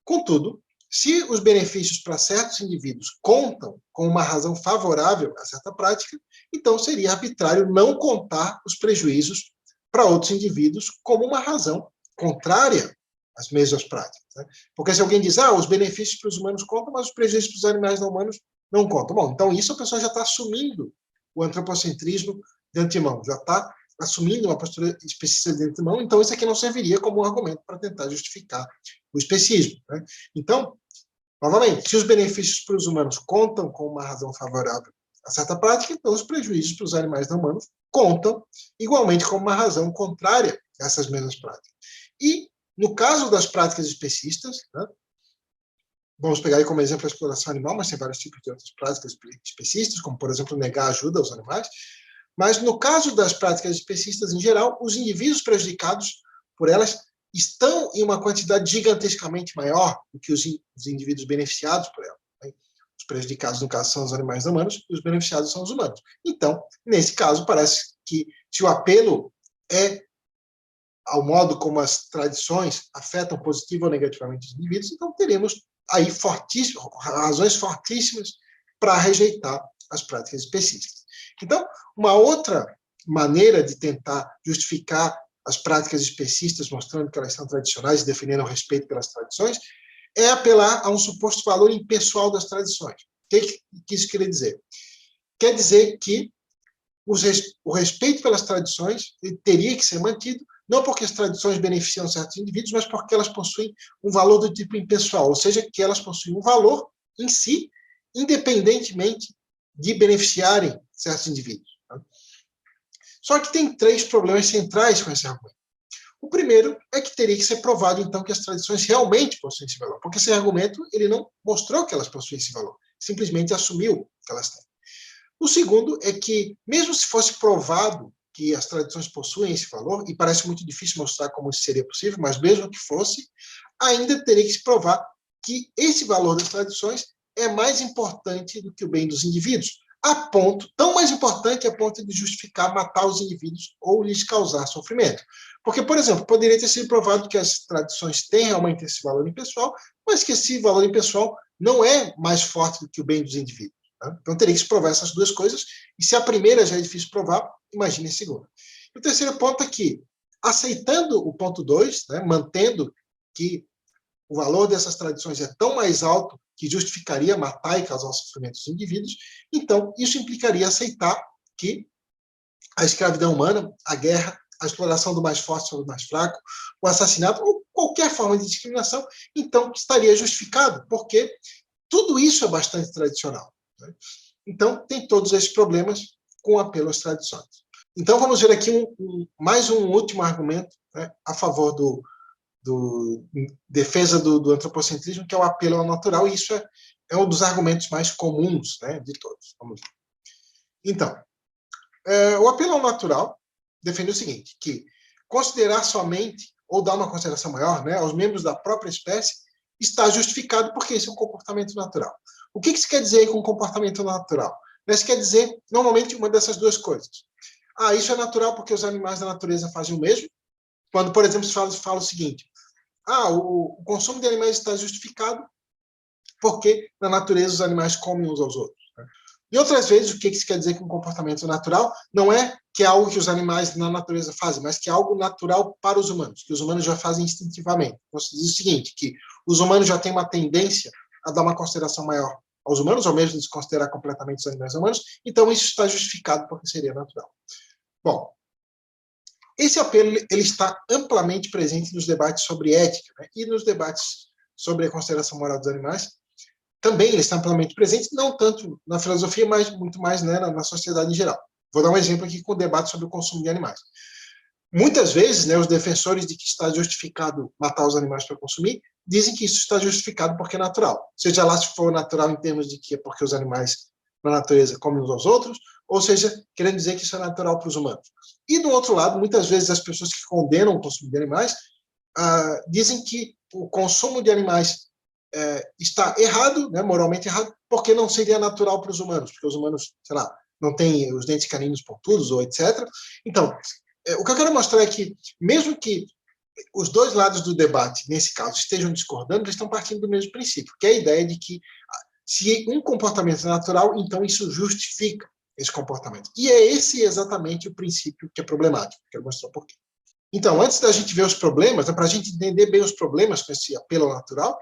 Contudo, se os benefícios para certos indivíduos contam com uma razão favorável a certa prática, então seria arbitrário não contar os prejuízos para outros indivíduos como uma razão contrária às mesmas práticas. Né? Porque se alguém diz, os benefícios para os humanos contam, mas os prejuízos para os animais não humanos não contam. Bom, então isso a pessoa já está assumindo o antropocentrismo de antemão, já está assumindo uma postura especista de antemão, então isso aqui não serviria como um argumento para tentar justificar o especismo. Né? Então, novamente, se os benefícios para os humanos contam com uma razão favorável a certa prática, então os prejuízos para os animais não humanos contam igualmente como uma razão contrária a essas mesmas práticas. E, no caso das práticas especistas, né, vamos pegar aí como exemplo a exploração animal, mas tem vários tipos de outras práticas especistas, como, por exemplo, negar ajuda aos animais. Mas, no caso das práticas especistas em geral, os indivíduos prejudicados por elas estão em uma quantidade gigantescamente maior do que os indivíduos beneficiados por elas. Né? Os prejudicados, no caso, são os animais não humanos e os beneficiados são os humanos. Então, nesse caso, parece que se o apelo é ao modo como as tradições afetam positivo ou negativamente os indivíduos, então teremos aí razões fortíssimas para rejeitar as práticas especistas. Então, uma outra maneira de tentar justificar as práticas especistas, mostrando que elas são tradicionais e defendendo o respeito pelas tradições, é apelar a um suposto valor impessoal das tradições. O que isso quer dizer? Quer dizer que o respeito pelas tradições teria que ser mantido, não porque as tradições beneficiam certos indivíduos, mas porque elas possuem um valor do tipo impessoal, ou seja, que elas possuem um valor em si, independentemente de beneficiarem certos indivíduos. Só que tem 3 problemas centrais com esse argumento. O primeiro é que teria que ser provado, então, que as tradições realmente possuem esse valor, porque esse argumento ele não mostrou que elas possuem esse valor, simplesmente assumiu que elas têm. O segundo é que, mesmo se fosse provado que as tradições possuem esse valor, e parece muito difícil mostrar como isso seria possível, mas mesmo que fosse, ainda teria que se provar que esse valor das tradições é mais importante do que o bem dos indivíduos, tão mais importante a ponto de justificar matar os indivíduos ou lhes causar sofrimento. Porque, por exemplo, poderia ter sido provado que as tradições têm realmente esse valor impessoal, mas que esse valor impessoal não é mais forte do que o bem dos indivíduos. Né? Então, teria que se provar essas 2 coisas, e se a primeira já é difícil provar, imagine a segunda. E o terceiro ponto é que, aceitando o ponto 2, né, mantendo que o valor dessas tradições é tão mais alto que justificaria matar e causar sofrimento dos indivíduos, então isso implicaria aceitar que a escravidão humana, a guerra, a exploração do mais forte sobre o mais fraco, o assassinato ou qualquer forma de discriminação, então estaria justificado, porque tudo isso é bastante tradicional. Né? Então, tem todos esses problemas com apelo às tradições. Então, vamos ver aqui mais um último argumento, né, a favor defesa do antropocentrismo, que é o apelo ao natural, e isso é um dos argumentos mais comuns, né, de todos. Vamos ver. Então, o apelo ao natural defende o seguinte, que considerar somente, ou dar uma consideração maior, né, aos membros da própria espécie, está justificado porque esse é um comportamento natural. O que isso quer dizer com comportamento natural? Isso quer dizer, normalmente, uma dessas 2 coisas. Isso é natural porque os animais da natureza fazem o mesmo. Quando, por exemplo, se fala o seguinte, o consumo de animais está justificado porque, na natureza, os animais comem uns aos outros. Né? E outras vezes, o que isso quer dizer com comportamento natural? Não é que é algo que os animais na natureza fazem, mas que é algo natural para os humanos, que os humanos já fazem instintivamente. Então, se diz o seguinte, que os humanos já têm uma tendência a dar uma consideração maior aos humanos, ou mesmo desconsiderar completamente os animais humanos, então isso está justificado porque seria natural. Bom, esse apelo ele está amplamente presente nos debates sobre ética, né? E nos debates sobre a consideração moral dos animais. Também ele está amplamente presente, não tanto na filosofia, mas muito mais, né, na sociedade em geral. Vou dar um exemplo aqui com o debate sobre o consumo de animais. Muitas vezes, né, os defensores de que está justificado matar os animais para consumir dizem que isso está justificado porque é natural. Seja lá se for natural em termos de que é porque os animais na natureza comem uns aos outros, ou seja, querendo dizer que isso é natural para os humanos. E, do outro lado, muitas vezes as pessoas que condenam o consumo de animais dizem que o consumo de animais está errado, né, moralmente errado, porque não seria natural para os humanos, porque os humanos, sei lá, não têm os dentes caninos pontudos, ou etc. Então, o que eu quero mostrar é que, mesmo que os dois lados do debate, nesse caso, estejam discordando, eles estão partindo do mesmo princípio, que é a ideia de que se um comportamento é natural, então isso justifica esse comportamento. E é esse exatamente o princípio que é problemático. Quero mostrar por quê. Então, antes da gente ver os problemas, para a gente entender bem os problemas com esse apelo ao natural,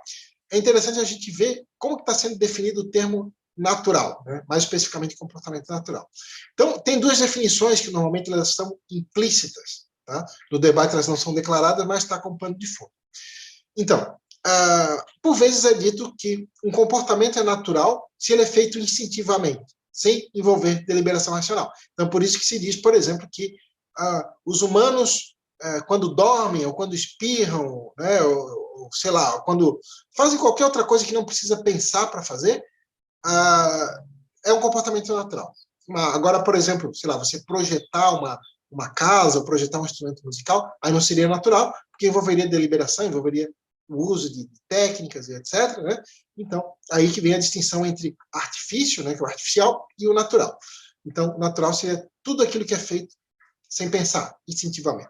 é interessante a gente ver como está sendo definido o termo natural, né? Mais especificamente comportamento natural. Então, tem duas definições que normalmente elas são implícitas. Tá? No debate elas não são declaradas, mas está com pano de fundo. Então, por vezes é dito que um comportamento é natural se ele é feito instintivamente, sem envolver deliberação racional. Então, por isso que se diz, por exemplo, que os humanos, quando dormem, ou quando espirram, né, ou sei lá, quando fazem qualquer outra coisa que não precisa pensar para fazer, é um comportamento natural. Agora, por exemplo, sei lá, você projetar uma casa, ou projetar um instrumento musical, aí não seria natural, porque envolveria deliberação, envolveria o uso de técnicas e etc. Né? Então, aí que vem a distinção entre artifício, né, que é o artificial, e o natural. Então, o natural seria tudo aquilo que é feito sem pensar, instintivamente.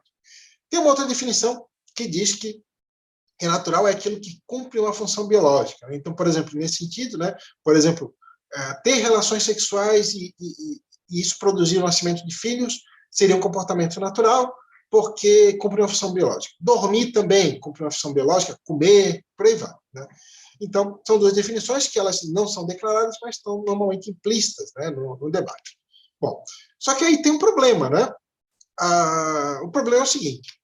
Tem uma outra definição que diz que natural é aquilo que cumpre uma função biológica. Né? Então, por exemplo, nesse sentido, né, por exemplo, ter relações sexuais e isso produzir o nascimento de filhos seria um comportamento natural, porque cumpre uma função biológica. Dormir também cumpre uma função biológica, comer, por aí vai. Né? Então, são duas definições que elas não são declaradas, mas estão normalmente implícitas, né, no debate. Bom, só que aí tem um problema, né? O problema é o seguinte: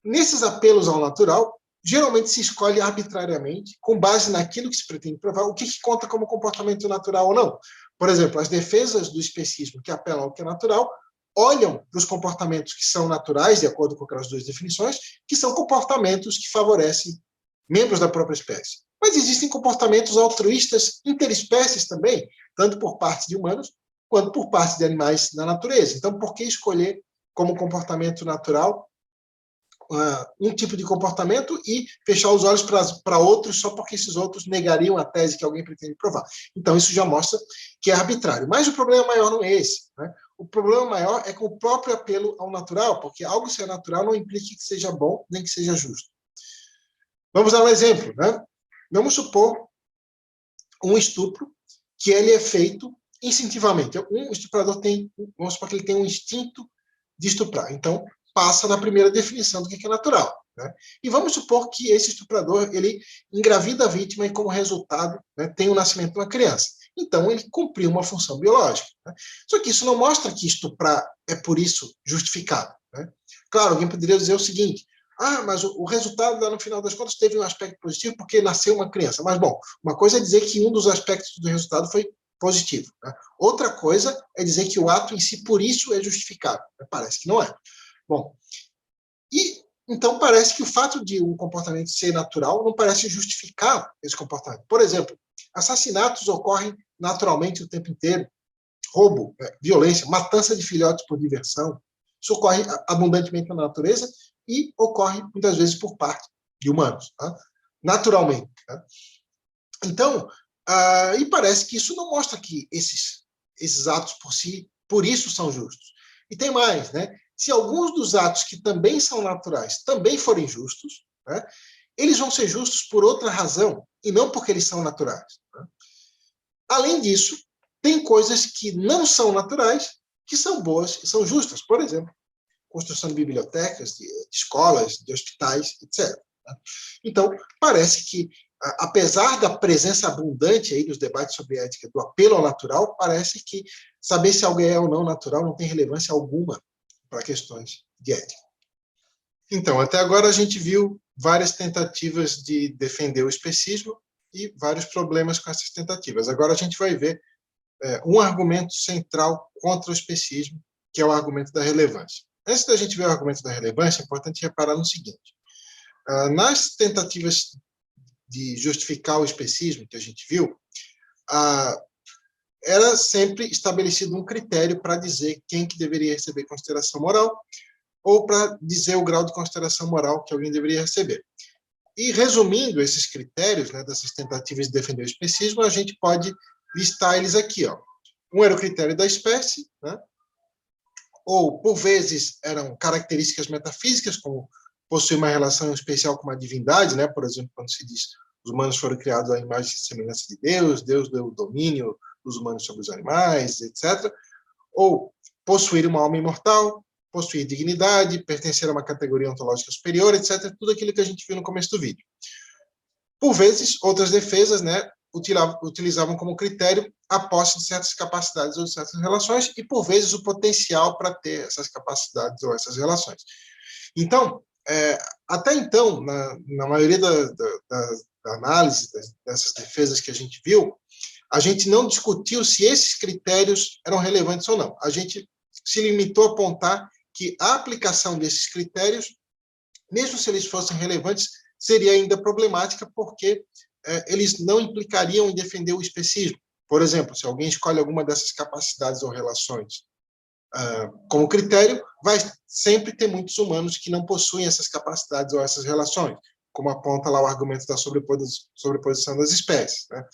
nesses apelos ao natural, geralmente se escolhe arbitrariamente, com base naquilo que se pretende provar, o que conta como comportamento natural ou não. Por exemplo, as defesas do especismo que apelam ao que é natural olham para os comportamentos que são naturais, de acordo com aquelas duas definições, que são comportamentos que favorecem membros da própria espécie. Mas existem comportamentos altruístas interespécies também, tanto por parte de humanos quanto por parte de animais na natureza. Então, por que escolher como comportamento natural um tipo de comportamento e fechar os olhos para outros só porque esses outros negariam a tese que alguém pretende provar? Então, isso já mostra que é arbitrário. Mas o problema maior não é esse. Né? O problema maior é com o próprio apelo ao natural, porque algo ser natural não implica que seja bom nem que seja justo. Vamos dar um exemplo. Né? Vamos supor um estupro que ele é feito instintivamente. Um estuprador vamos supor que ele tem um instinto de estuprar. Então, passa na primeira definição do que é natural. Né? E vamos supor que esse estuprador ele engravida a vítima e, como resultado, né, tem o nascimento de uma criança. Então, ele cumpriu uma função biológica. Né? Só que isso não mostra que estuprar é, por isso, justificado. Né? Claro, alguém poderia dizer o seguinte: mas o resultado, lá no final das contas, teve um aspecto positivo porque nasceu uma criança. Mas, bom, uma coisa é dizer que um dos aspectos do resultado foi positivo. Né? Outra coisa é dizer que o ato em si, por isso, é justificado. Parece que não é. Bom, e então parece que o fato de um comportamento ser natural não parece justificar esse comportamento. Por exemplo, assassinatos ocorrem naturalmente o tempo inteiro. Roubo, violência, matança de filhotes por diversão. Isso ocorre abundantemente na natureza e ocorre muitas vezes por parte de humanos, tá? Naturalmente. Tá? Então, e parece que isso não mostra que esses atos por si, por isso, são justos. E tem mais, né? Se alguns dos atos que também são naturais também forem justos, né, eles vão ser justos por outra razão, e não porque eles são naturais. Né? Além disso, tem coisas que não são naturais, que são boas e são justas. Por exemplo, construção de bibliotecas, de escolas, de hospitais, etc. Então, parece que, apesar da presença abundante aí nos debates sobre ética do apelo ao natural, parece que saber se algo é ou não natural não tem relevância alguma para questões de ética. Então, até agora a gente viu várias tentativas de defender o especismo e vários problemas com essas tentativas. Agora a gente vai ver um argumento central contra o especismo, que é o argumento da relevância. Antes da gente ver o argumento da relevância, é importante reparar no seguinte: nas tentativas de justificar o especismo que a gente viu, era sempre estabelecido um critério para dizer quem que deveria receber consideração moral, ou para dizer o grau de consideração moral que alguém deveria receber. E, resumindo esses critérios, né, dessas tentativas de defender o especismo, a gente pode listar eles aqui. Ó. Um era o critério da espécie, né, ou, por vezes, eram características metafísicas, como possuir uma relação especial com uma divindade, né, por exemplo, quando se diz os humanos foram criados à imagem e semelhança de Deus, Deus deu o domínio dos humanos sobre os animais, etc. Ou possuir uma alma imortal, possuir dignidade, pertencer a uma categoria ontológica superior, etc. Tudo aquilo que a gente viu no começo do vídeo. Por vezes, outras defesas, né, utilizavam como critério a posse de certas capacidades ou de certas relações e, por vezes, o potencial para ter essas capacidades ou essas relações. Então, até então, na maioria da análise dessas defesas que a gente viu, a gente não discutiu se esses critérios eram relevantes ou não. A gente se limitou a apontar que a aplicação desses critérios, mesmo se eles fossem relevantes, seria ainda problemática porque eles não implicariam em defender o especismo. Por exemplo, se alguém escolhe alguma dessas capacidades ou relações como critério, vai sempre ter muitos humanos que não possuem essas capacidades ou essas relações, como aponta lá o argumento da sobreposição das espécies. Né?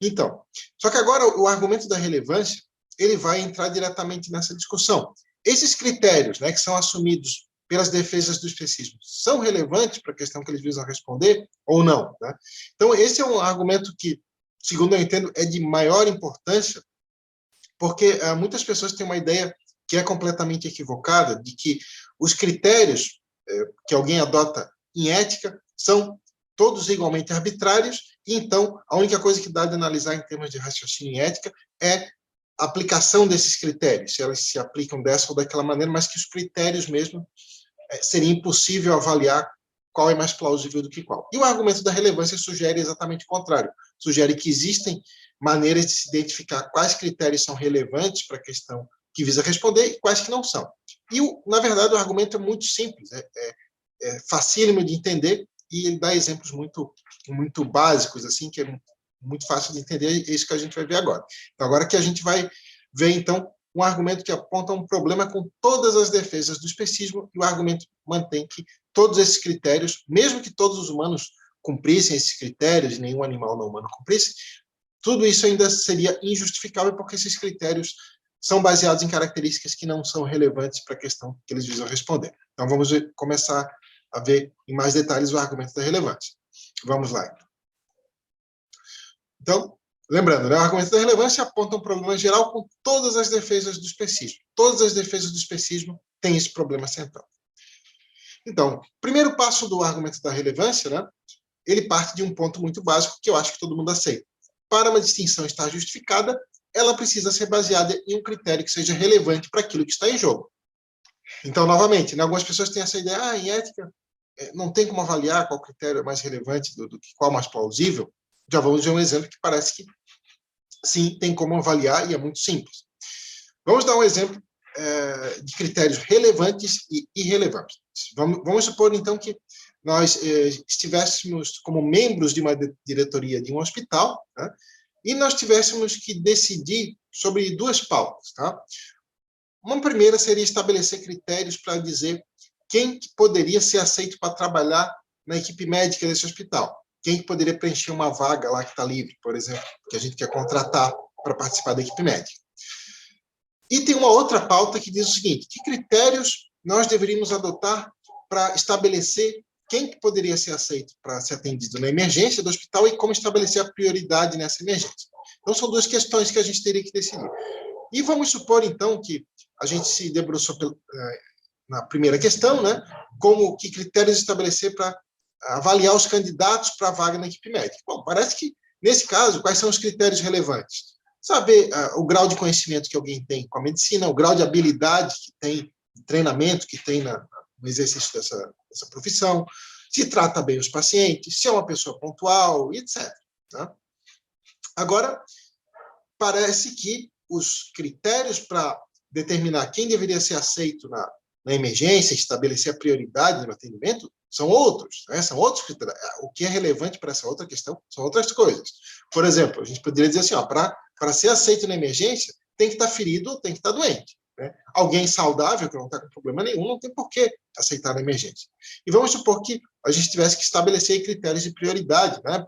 Então, só que agora o argumento da relevância, ele vai entrar diretamente nessa discussão. Esses critérios, né, que são assumidos pelas defesas do especismo, são relevantes para a questão que eles visam responder ou não? Né? Então, esse é um argumento que, segundo eu entendo, é de maior importância, porque muitas pessoas têm uma ideia que é completamente equivocada, de que os critérios que alguém adota em ética são todos igualmente arbitrários, e então a única coisa que dá de analisar em termos de raciocínio em ética é a aplicação desses critérios, se elas se aplicam dessa ou daquela maneira, mas que os critérios mesmo seria impossível avaliar qual é mais plausível do que qual. E o argumento da relevância sugere exatamente o contrário, sugere que existem maneiras de se identificar quais critérios são relevantes para a questão que visa responder e quais que não são. E, na verdade, o argumento é muito simples, é facílimo de entender e ele dá exemplos muito básicos, assim, que é muito fácil de entender, é isso que a gente vai ver agora. Então, agora que a gente vai ver, então, um argumento que aponta um problema com todas as defesas do especismo, e o argumento mantém que todos esses critérios, mesmo que todos os humanos cumprissem esses critérios, e nenhum animal não humano cumprisse, tudo isso ainda seria injustificável, porque esses critérios são baseados em características que não são relevantes para a questão que eles visam responder. Então, vamos começar a ver em mais detalhes o argumento da relevância. Vamos lá. Então, lembrando, né, o argumento da relevância aponta um problema geral com todas as defesas do especismo. Todas as defesas do especismo têm esse problema central. Então, o primeiro passo do argumento da relevância, né, ele parte de um ponto muito básico que eu acho que todo mundo aceita. Para uma distinção estar justificada, ela precisa ser baseada em um critério que seja relevante para aquilo que está em jogo. Então, novamente, né, algumas pessoas têm essa ideia, em ética, não tem como avaliar qual critério é mais relevante do que qual mais plausível. Já vamos ver um exemplo que parece que sim, tem como avaliar e é muito simples. Vamos dar um exemplo de critérios relevantes e irrelevantes. Vamos supor, então, que nós estivéssemos como membros de uma diretoria de um hospital, né, e nós tivéssemos que decidir sobre duas pautas. Tá? Uma primeira seria estabelecer critérios para dizer quem que poderia ser aceito para trabalhar na equipe médica desse hospital. Quem que poderia preencher uma vaga lá que está livre, por exemplo, que a gente quer contratar para participar da equipe médica. E tem uma outra pauta que diz o seguinte: que critérios nós deveríamos adotar para estabelecer quem que poderia ser aceito para ser atendido na emergência do hospital e como estabelecer a prioridade nessa emergência. Então, são duas questões que a gente teria que decidir. E vamos supor, então, que a gente se debruçou na primeira questão, né, como que critérios estabelecer para avaliar os candidatos para a vaga na equipe médica. Bom, parece que, nesse caso, quais são os critérios relevantes? Saber o grau de conhecimento que alguém tem com a medicina, o grau de habilidade que tem, de treinamento que tem no exercício dessa profissão, se trata bem os pacientes, se é uma pessoa pontual, etc. Tá? Agora, parece que os critérios para determinar quem deveria ser aceito na emergência, estabelecer a prioridade no atendimento, são outros, né? São outros critérios. O que é relevante para essa outra questão são outras coisas. Por exemplo, a gente poderia dizer assim, para ser aceito na emergência, tem que estar ferido ou tem que estar doente. né? Alguém saudável, que não está com problema nenhum, não tem por que aceitar a emergência. E vamos supor que a gente tivesse que estabelecer critérios de prioridade, né,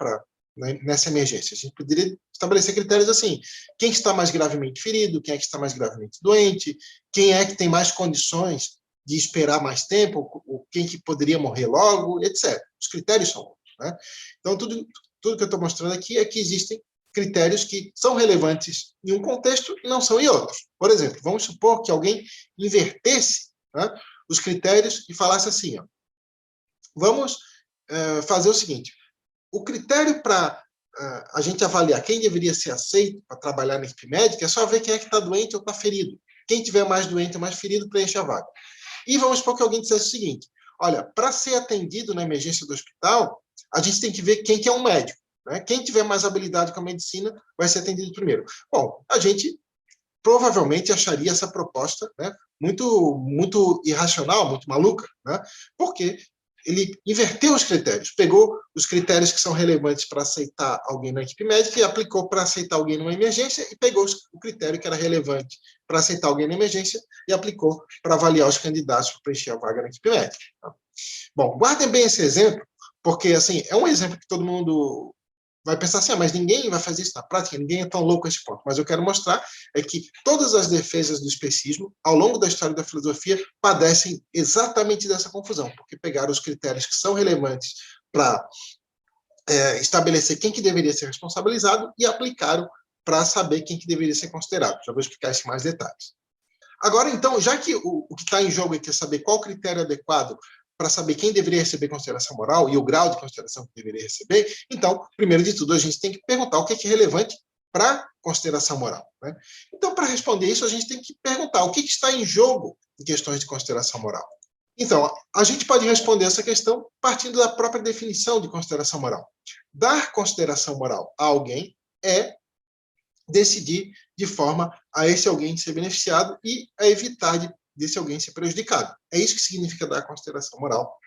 nessa emergência. A gente poderia estabelecer critérios assim: quem está mais gravemente ferido, quem é que está mais gravemente doente, quem é que tem mais condições de esperar mais tempo, ou quem que poderia morrer logo, etc. Os critérios são outros, né? Então, tudo que eu estou mostrando aqui é que existem critérios que são relevantes em um contexto e não são em outros. Por exemplo, vamos supor que alguém invertesse, né, os critérios e falasse assim: ó, vamos fazer o seguinte: o critério para a gente avaliar quem deveria ser aceito para trabalhar na equipe médica é só ver quem é que está doente ou está ferido. Quem tiver mais doente ou mais ferido, preenche a vaga. E vamos supor que alguém dissesse o seguinte: olha, para ser atendido na emergência do hospital, a gente tem que ver quem que é um médico, né? Quem tiver mais habilidade com a medicina vai ser atendido primeiro. Bom, a gente provavelmente acharia essa proposta, né, muito irracional, muito maluca, né? Porque ele inverteu os critérios, pegou os critérios que são relevantes para aceitar alguém na equipe médica e aplicou para aceitar alguém numa emergência, e pegou o critério que era relevante para aceitar alguém na emergência e aplicou para avaliar os candidatos para preencher a vaga na equipe médica. Bom, guardem bem esse exemplo, porque assim, é um exemplo que todo mundo vai pensar assim: mas ninguém vai fazer isso na prática, ninguém é tão louco a esse ponto. Mas eu quero mostrar é que todas as defesas do especismo, ao longo da história da filosofia, padecem exatamente dessa confusão, porque pegaram os critérios que são relevantes para estabelecer quem que deveria ser responsabilizado e aplicaram para saber quem que deveria ser considerado. Já vou explicar isso em mais detalhes. Agora, então, já que o que está em jogo aqui é saber qual critério adequado para saber quem deveria receber consideração moral e o grau de consideração que deveria receber, então, primeiro de tudo, a gente tem que perguntar o que é relevante para consideração moral, né? Então, para responder isso, a gente tem que perguntar o que está em jogo em questões de consideração moral. Então, a gente pode responder essa questão partindo da própria definição de consideração moral. Dar consideração moral a alguém é decidir de forma a esse alguém ser beneficiado e a evitar desse alguém ser prejudicado. É isso que significa dar consideração moral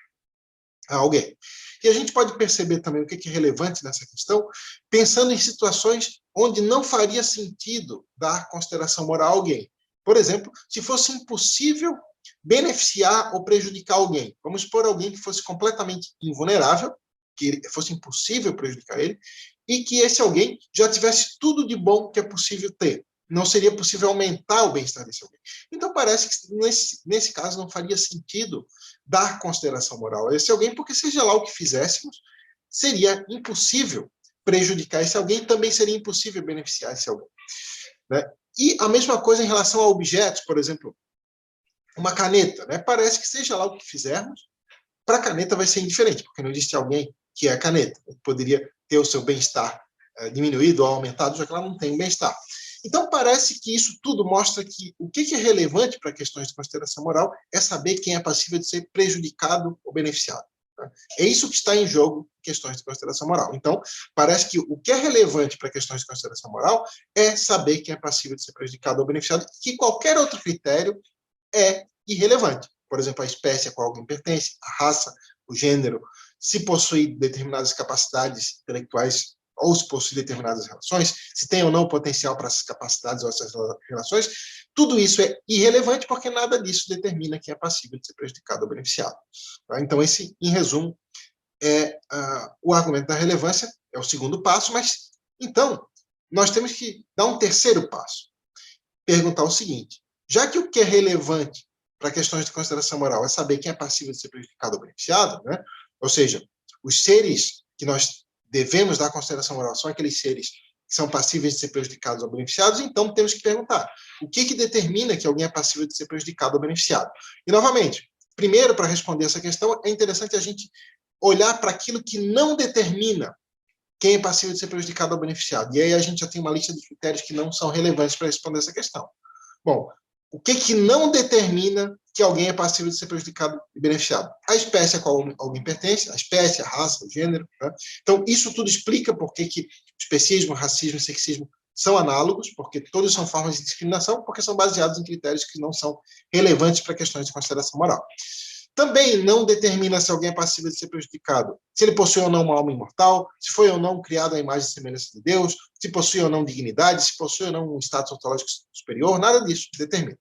a alguém. E a gente pode perceber também o que é relevante nessa questão, pensando em situações onde não faria sentido dar consideração moral a alguém. Por exemplo, se fosse impossível beneficiar ou prejudicar alguém. Vamos supor alguém que fosse completamente invulnerável, que fosse impossível prejudicar ele, e que esse alguém já tivesse tudo de bom que é possível ter. Não seria possível aumentar o bem-estar desse alguém. Então, parece que nesse caso não faria sentido dar consideração moral a esse alguém, porque seja lá o que fizéssemos, seria impossível prejudicar esse alguém, também seria impossível beneficiar esse alguém, né? E a mesma coisa em relação a objetos, por exemplo, uma caneta, né? Parece que seja lá o que fizermos, para a caneta vai ser indiferente, porque não existe alguém que é a caneta, que poderia ter o seu bem-estar diminuído ou aumentado, já que ela não tem bem-estar. Então, parece que isso tudo mostra que o que é relevante para questões de consideração moral é saber quem é passível de ser prejudicado ou beneficiado. Tá? É isso que está em jogo em questões de consideração moral. Então, parece que o que é relevante para questões de consideração moral é saber quem é passível de ser prejudicado ou beneficiado, e que qualquer outro critério é irrelevante. Por exemplo, a espécie a qual alguém pertence, a raça, o gênero, se possui determinadas capacidades intelectuais ou se possui determinadas relações, se tem ou não potencial para essas capacidades ou essas relações, tudo isso é irrelevante porque nada disso determina quem é passível de ser prejudicado ou beneficiado. Tá? Então, esse, em resumo, é o argumento da relevância, é o segundo passo, mas, então, nós temos que dar um terceiro passo. Perguntar o seguinte: já que o que é relevante para questões de consideração moral é saber quem é passível de ser prejudicado ou beneficiado, né? Ou seja, os seres que nós devemos dar consideração moral são aqueles seres que são passíveis de ser prejudicados ou beneficiados, então temos que perguntar o que determina que alguém é passível de ser prejudicado ou beneficiado. E, novamente, primeiro, para responder essa questão, é interessante a gente olhar para aquilo que não determina quem é passível de ser prejudicado ou beneficiado. E aí a gente já tem uma lista de critérios que não são relevantes para responder essa questão. Bom, o que não determina que alguém é passível de ser prejudicado e beneficiado? A espécie a qual alguém pertence, a espécie, a raça, o gênero. Né? Então, isso tudo explica por que especismo, racismo e sexismo são análogos, porque todos são formas de discriminação, porque são baseados em critérios que não são relevantes para questões de consideração moral. Também não determina se alguém é passível de ser prejudicado, se ele possui ou não uma alma imortal, se foi ou não criado à imagem e semelhança de Deus, se possui ou não dignidade, se possui ou não um status ontológico superior, nada disso determina.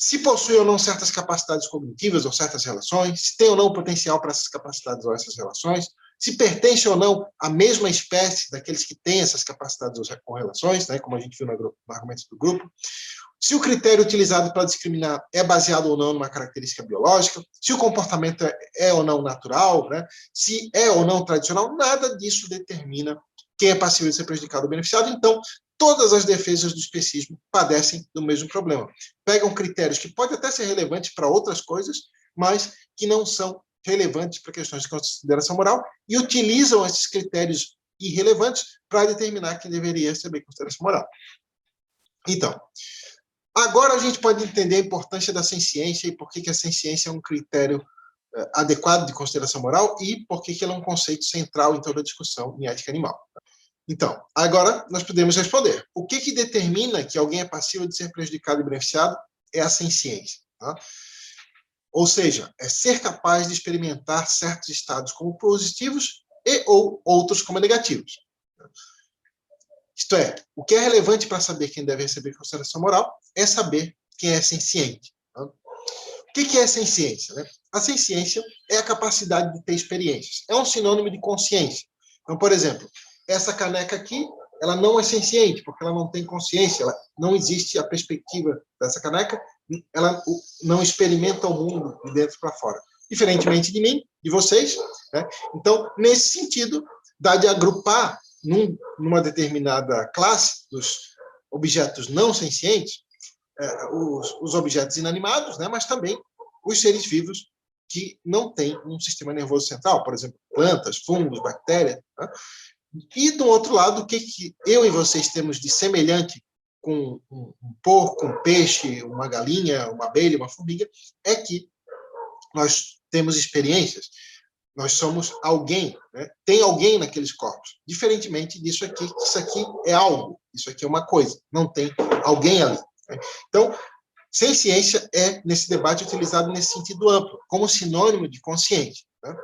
se possui ou não certas capacidades cognitivas ou certas relações, se tem ou não potencial para essas capacidades ou essas relações, se pertence ou não à mesma espécie daqueles que têm essas capacidades ou relações, né, como a gente viu no argumento do grupo, se o critério utilizado para discriminar é baseado ou não numa característica biológica, se o comportamento é ou não natural, né, se é ou não tradicional, nada disso determina quem é passível de ser prejudicado ou beneficiado. Então, todas as defesas do especismo padecem do mesmo problema. Pegam critérios que podem até ser relevantes para outras coisas, mas que não são relevantes para questões de consideração moral e utilizam esses critérios irrelevantes para determinar quem deveria receber consideração moral. Então, agora a gente pode entender a importância da ciência e por que a ciência é um critério adequado de consideração moral e por que ela é um conceito central em toda a discussão em ética animal. Então, agora nós podemos responder. O que determina que alguém é passível de ser prejudicado e beneficiado é a ciência. Tá? Ou seja, é ser capaz de experimentar certos estados como positivos e ou outros como negativos. Isto é, o que é relevante para saber quem deve receber consideração moral é saber quem é senciente. Tá? O que é ciência? Né? A ciência é a capacidade de ter experiências. É um sinônimo de consciência. Então, por exemplo, essa caneca aqui, ela não é senciente, porque ela não tem consciência, ela não existe a perspectiva dessa caneca, ela não experimenta o mundo de dentro para fora. Diferentemente de mim, de vocês. Né? Então, nesse sentido, dá de agrupar numa determinada classe dos objetos não sencientes, os objetos inanimados, né? Mas também os seres vivos que não têm um sistema nervoso central, por exemplo, plantas, fungos, bactérias. Né? E, do outro lado, o que eu e vocês temos de semelhante com um porco, um peixe, uma galinha, uma abelha, uma formiga, é que nós temos experiências, nós somos alguém, né? Tem alguém naqueles corpos, diferentemente disso aqui, isso aqui é algo, isso aqui é uma coisa, não tem alguém ali. Né? Então, ciência é, nesse debate, utilizado nesse sentido amplo, como sinônimo de consciente. Né?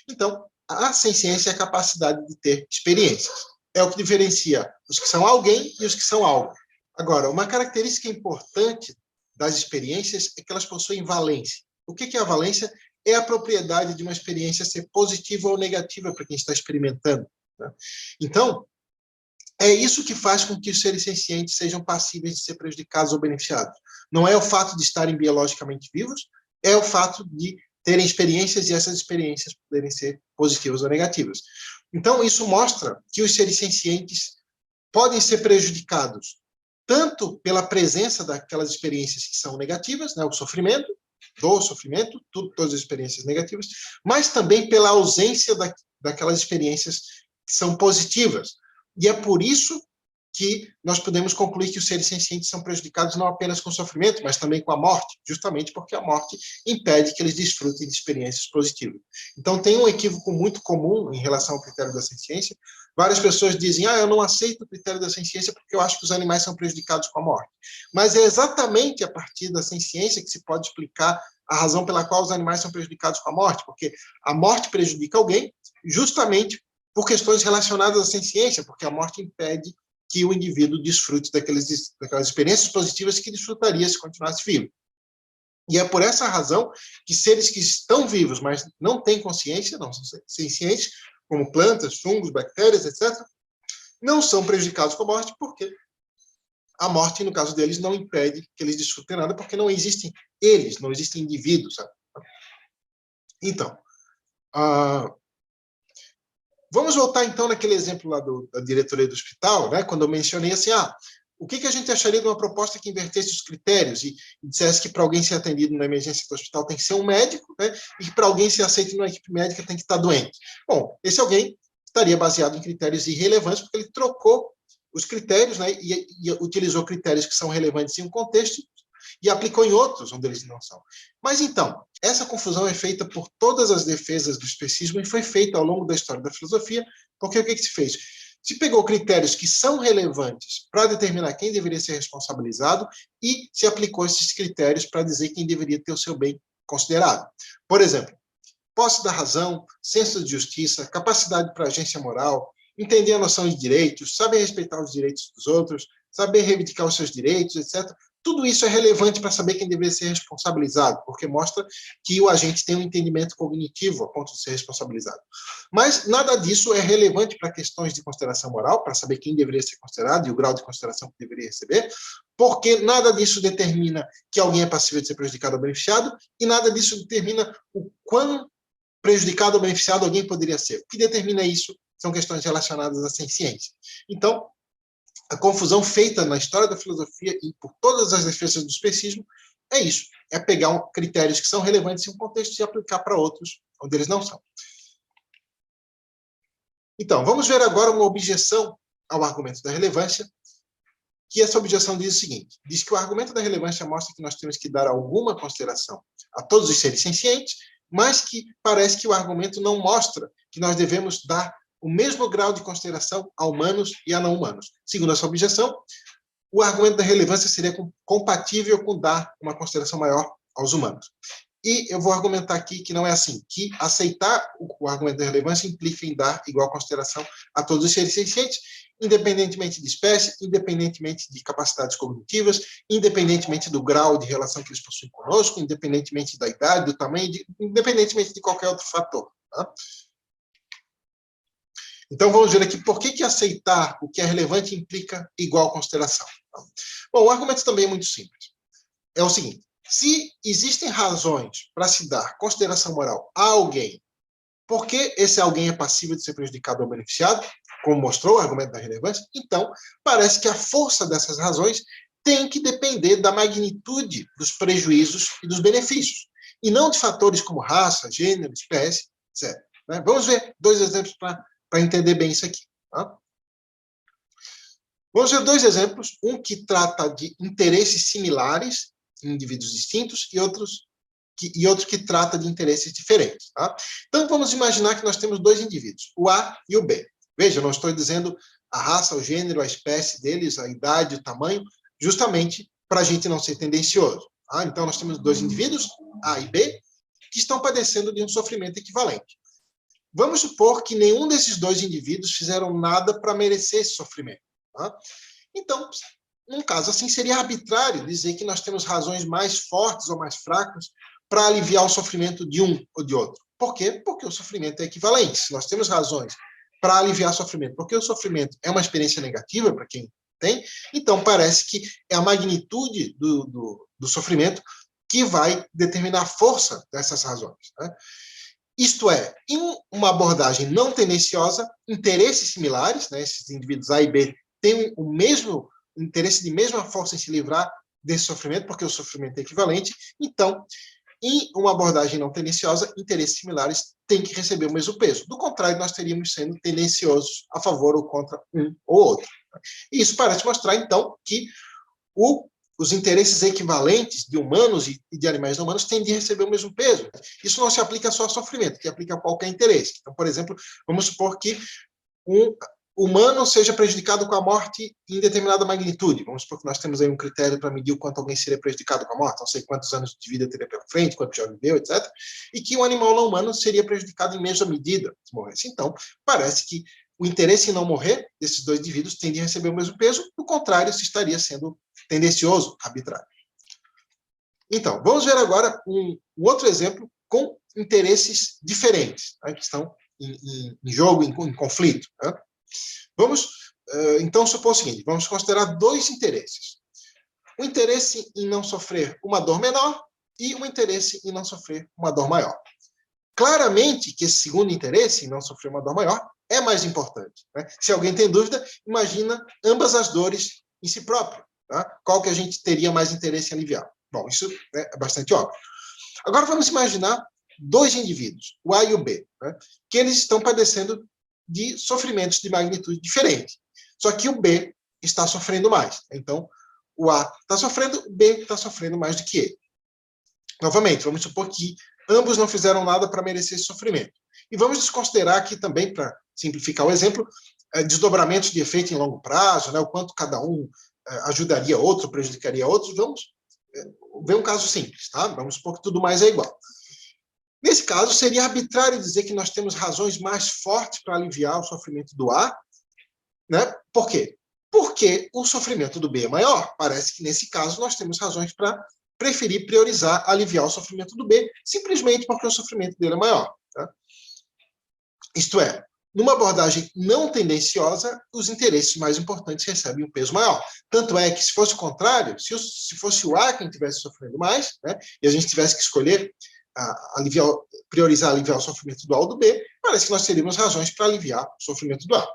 Então, a ciência é a capacidade de ter experiências. É o que diferencia os que são alguém e os que são algo. Agora, uma característica importante das experiências é que elas possuem valência. O que é a valência? É a propriedade de uma experiência ser positiva ou negativa para quem está experimentando. Né? Então, é isso que faz com que os seres sencientes sejam passíveis de ser prejudicados ou beneficiados. Não é o fato de estarem biologicamente vivos, é o fato de terem experiências e essas experiências poderem ser positivas ou negativas. Então, isso mostra que os seres sencientes podem ser prejudicados tanto pela presença daquelas experiências que são negativas, né, o sofrimento, todas as experiências negativas, mas também pela ausência daquelas experiências que são positivas. E é por isso que nós podemos concluir que os seres sencientes são prejudicados não apenas com o sofrimento, mas também com a morte, justamente porque a morte impede que eles desfrutem de experiências positivas. Então, tem um equívoco muito comum em relação ao critério da senciência. Várias pessoas dizem, eu não aceito o critério da senciência porque eu acho que os animais são prejudicados com a morte. Mas é exatamente a partir da senciência que se pode explicar a razão pela qual os animais são prejudicados com a morte, porque a morte prejudica alguém justamente por questões relacionadas à senciência, porque a morte impede que o indivíduo desfrute daquelas experiências positivas que desfrutaria se continuasse vivo. E é por essa razão que seres que estão vivos, mas não têm consciência, não são sencientes, como plantas, fungos, bactérias, etc., não são prejudicados com a morte, porque a morte, no caso deles, não impede que eles desfrutem nada, porque não existem eles, não existem indivíduos. Sabe? Então, vamos voltar, então, naquele exemplo lá da diretoria do hospital, né, quando eu mencionei assim, o que a gente acharia de uma proposta que invertesse os critérios e dissesse que para alguém ser atendido na emergência do hospital tem que ser um médico, né, e que para alguém ser aceito numa equipe médica tem que estar doente. Bom, esse alguém estaria baseado em critérios irrelevantes, porque ele trocou os critérios, né, e utilizou critérios que são relevantes em um contexto e aplicou em outros onde eles não são. Mas, então, essa confusão é feita por todas as defesas do especismo e foi feita ao longo da história da filosofia, porque o que se fez? Se pegou critérios que são relevantes para determinar quem deveria ser responsabilizado e se aplicou esses critérios para dizer quem deveria ter o seu bem considerado. Por exemplo, posse da razão, senso de justiça, capacidade para agência moral, entender a noção de direitos, saber respeitar os direitos dos outros, saber reivindicar os seus direitos, etc., Tudo isso é relevante para saber quem deveria ser responsabilizado, porque mostra que o agente tem um entendimento cognitivo a ponto de ser responsabilizado. Mas nada disso é relevante para questões de consideração moral, para saber quem deveria ser considerado e o grau de consideração que deveria receber, porque nada disso determina que alguém é passível de ser prejudicado ou beneficiado, e nada disso determina o quão prejudicado ou beneficiado alguém poderia ser. O que determina isso são questões relacionadas à ciência. Então, a confusão feita na história da filosofia e por todas as defesas do especismo é isso, é pegar critérios que são relevantes em um contexto e aplicar para outros onde eles não são. Então, vamos ver agora uma objeção ao argumento da relevância, que essa objeção diz o seguinte, diz que o argumento da relevância mostra que nós temos que dar alguma consideração a todos os seres sencientes, mas que parece que o argumento não mostra que nós devemos dar o mesmo grau de consideração a humanos e a não humanos. Segundo essa objeção, o argumento da relevância seria compatível com dar uma consideração maior aos humanos. E eu vou argumentar aqui que não é assim, que aceitar o argumento da relevância implica em dar igual consideração a todos os seres sencientes, independentemente de espécie, independentemente de capacidades cognitivas, independentemente do grau de relação que eles possuem conosco, independentemente da idade, do tamanho, independentemente de qualquer outro fator. Tá? Então, vamos ver aqui por que aceitar o que é relevante implica igual consideração. Bom, o argumento também é muito simples. É o seguinte, se existem razões para se dar consideração moral a alguém, porque esse alguém é passível de ser prejudicado ou beneficiado, como mostrou o argumento da relevância, então parece que a força dessas razões tem que depender da magnitude dos prejuízos e dos benefícios, e não de fatores como raça, gênero, espécie, etc. Vamos ver dois exemplos para entender bem isso aqui. Tá? Vamos ver dois exemplos, um que trata de interesses similares em indivíduos distintos e outro que trata de interesses diferentes. Tá? Então, vamos imaginar que nós temos dois indivíduos, o A e o B. Veja, eu não estou dizendo a raça, o gênero, a espécie deles, a idade, o tamanho, justamente para a gente não ser tendencioso. Tá? Então, nós temos dois indivíduos, A e B, que estão padecendo de um sofrimento equivalente. Vamos supor que nenhum desses dois indivíduos fizeram nada para merecer esse sofrimento. Tá? Então, num caso assim, seria arbitrário dizer que nós temos razões mais fortes ou mais fracas para aliviar o sofrimento de um ou de outro. Por quê? Porque o sofrimento é equivalente. Se nós temos razões para aliviar sofrimento, porque o sofrimento é uma experiência negativa para quem tem, então parece que é a magnitude do sofrimento que vai determinar a força dessas razões. Né? Isto é, em uma abordagem não tendenciosa, interesses similares, né, esses indivíduos A e B têm o mesmo interesse de mesma força em se livrar desse sofrimento, porque o sofrimento é equivalente, então, em uma abordagem não tendenciosa, interesses similares têm que receber o mesmo peso. Do contrário, nós teríamos sendo tendenciosos a favor ou contra um ou outro. E isso parece mostrar, então, que os interesses equivalentes de humanos e de animais não humanos têm de receber o mesmo peso. Isso não se aplica só ao sofrimento, que aplica a qualquer interesse. Então, por exemplo, vamos supor que um humano seja prejudicado com a morte em determinada magnitude. Vamos supor que nós temos aí um critério para medir o quanto alguém seria prejudicado com a morte, não sei quantos anos de vida teria pela frente, quanto já viveu, etc. E que um animal não humano seria prejudicado em mesma medida se morresse. Então, parece que o interesse em não morrer desses dois indivíduos tende a receber o mesmo peso, do contrário, se estaria sendo tendencioso, arbitrário. Então, vamos ver agora um outro exemplo com interesses diferentes, né, que estão em jogo, em conflito. Né? Vamos, então, supor o seguinte, vamos considerar dois interesses. O interesse em não sofrer uma dor menor e o interesse em não sofrer uma dor maior. Claramente que esse segundo interesse, em não sofrer uma dor maior, é mais importante. Né? Se alguém tem dúvida, imagina ambas as dores em si próprio. Tá? Qual que a gente teria mais interesse em aliviar? Bom, isso é bastante óbvio. Agora vamos imaginar dois indivíduos, o A e o B, né? Que eles estão padecendo de sofrimentos de magnitude diferente. Só que o B está sofrendo mais. Então, o A está sofrendo, o B está sofrendo mais do que ele. Novamente, vamos supor que ambos não fizeram nada para merecer esse sofrimento. E vamos desconsiderar aqui também, para simplificar o exemplo, desdobramentos de efeito em longo prazo, né, o quanto cada um ajudaria outro, prejudicaria outros. Vamos ver um caso simples, tá? Vamos supor que tudo mais é igual. Nesse caso, seria arbitrário dizer que nós temos razões mais fortes para aliviar o sofrimento do A, né? Por quê? Porque o sofrimento do B é maior. Parece que, nesse caso, nós temos razões para preferir priorizar aliviar o sofrimento do B, simplesmente porque o sofrimento dele é maior. Tá? Isto é, numa abordagem não tendenciosa, os interesses mais importantes recebem um peso maior. Tanto é que, se fosse o contrário, se fosse o A quem estivesse sofrendo mais, né, e a gente tivesse que escolher priorizar aliviar o sofrimento do A ou do B, parece que nós teríamos razões para aliviar o sofrimento do A.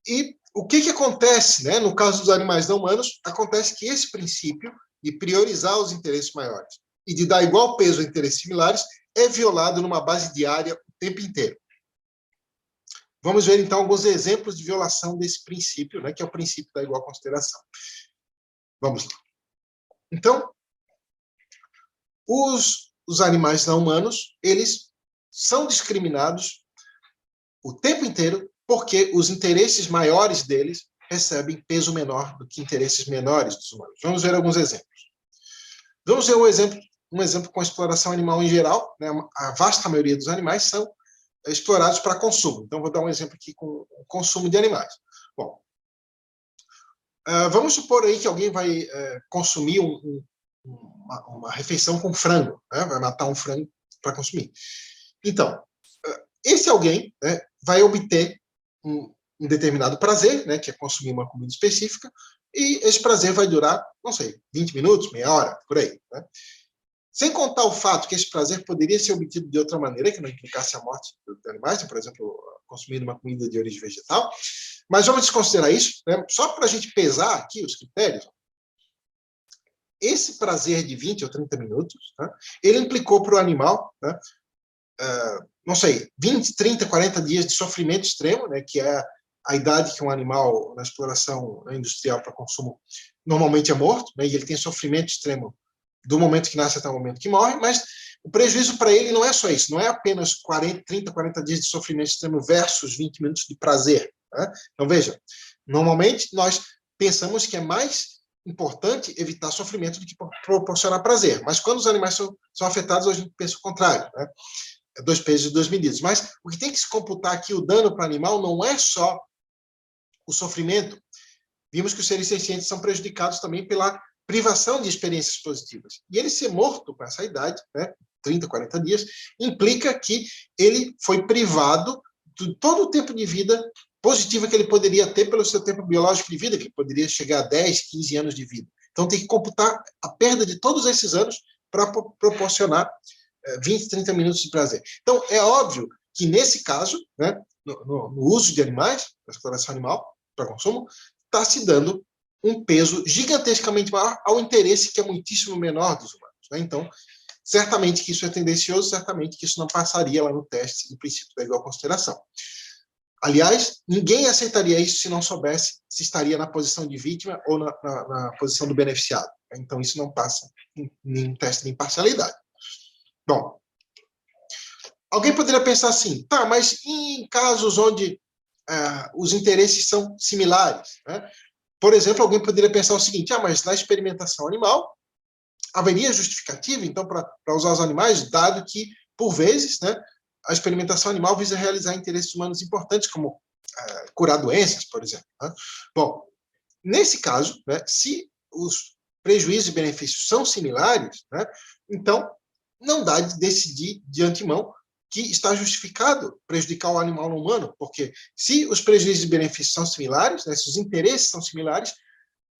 E o que acontece, né, no caso dos animais não humanos? Acontece que esse princípio de priorizar os interesses maiores e de dar igual peso a interesses similares é violado numa base diária o tempo inteiro. Vamos ver, então, alguns exemplos de violação desse princípio, né, que é o princípio da igual consideração. Vamos lá. Então, os animais não humanos, eles são discriminados o tempo inteiro porque os interesses maiores deles recebem peso menor do que interesses menores dos humanos. Vamos ver alguns exemplos. Vamos ver um exemplo com a exploração animal em geral. Né? A vasta maioria dos animais são explorados para consumo. Então, vou dar um exemplo aqui com o consumo de animais. Bom, vamos supor aí que alguém vai consumir uma refeição com frango, né? Vai matar um frango para consumir. Então, esse alguém, né, vai obter um determinado prazer, né, que é consumir uma comida específica, e esse prazer vai durar, não sei, 20 minutos, meia hora, por aí. Né? Sem contar o fato que esse prazer poderia ser obtido de outra maneira, que não implicasse a morte dos animais, por exemplo, consumindo uma comida de origem vegetal. Mas vamos desconsiderar isso, né? Só para a gente pesar aqui os critérios. Esse prazer de 20 ou 30 minutos, né, ele implicou para o animal, né, não sei, 20, 30, 40 dias de sofrimento extremo, né, que é a idade que um animal na exploração industrial para consumo normalmente é morto, né, e ele tem sofrimento extremo do momento que nasce até o momento que morre, mas o prejuízo para ele não é só isso, não é apenas 30, 40 dias de sofrimento extremo versus 20 minutos de prazer. Né? Então, veja, normalmente nós pensamos que é mais importante evitar sofrimento do que proporcionar prazer, mas quando os animais são afetados, a gente pensa o contrário, né? Dois pesos e duas medidas. Mas o que tem que se computar aqui, o dano para o animal, não é só o sofrimento. Vimos que os seres sencientes são prejudicados também pela privação de experiências positivas. E ele ser morto com essa idade, né, 30, 40 dias, implica que ele foi privado de todo o tempo de vida positivo que ele poderia ter pelo seu tempo biológico de vida, que poderia chegar a 10, 15 anos de vida. Então tem que computar a perda de todos esses anos para proporcionar 20, 30 minutos de prazer. Então é óbvio que nesse caso, né, no uso de animais, na exploração animal para consumo, está se dando um peso gigantescamente maior ao interesse que é muitíssimo menor dos humanos. Né? Então, certamente que isso é tendencioso, certamente que isso não passaria lá no teste do princípio da igual consideração. Aliás, ninguém aceitaria isso se não soubesse se estaria na posição de vítima ou na posição do beneficiado. Então, isso não passa em nenhum teste de imparcialidade. Bom, alguém poderia pensar assim, tá, mas em casos onde os interesses são similares, né? Por exemplo, alguém poderia pensar o seguinte, mas na experimentação animal haveria justificativa, então, para usar os animais, dado que, por vezes, né, a experimentação animal visa realizar interesses humanos importantes, como curar doenças, por exemplo. Né? Bom, nesse caso, né, se os prejuízos e benefícios são similares, né, então não dá de decidir de antemão que está justificado prejudicar o animal no humano, porque se os prejuízos e benefícios são similares, né, se os interesses são similares,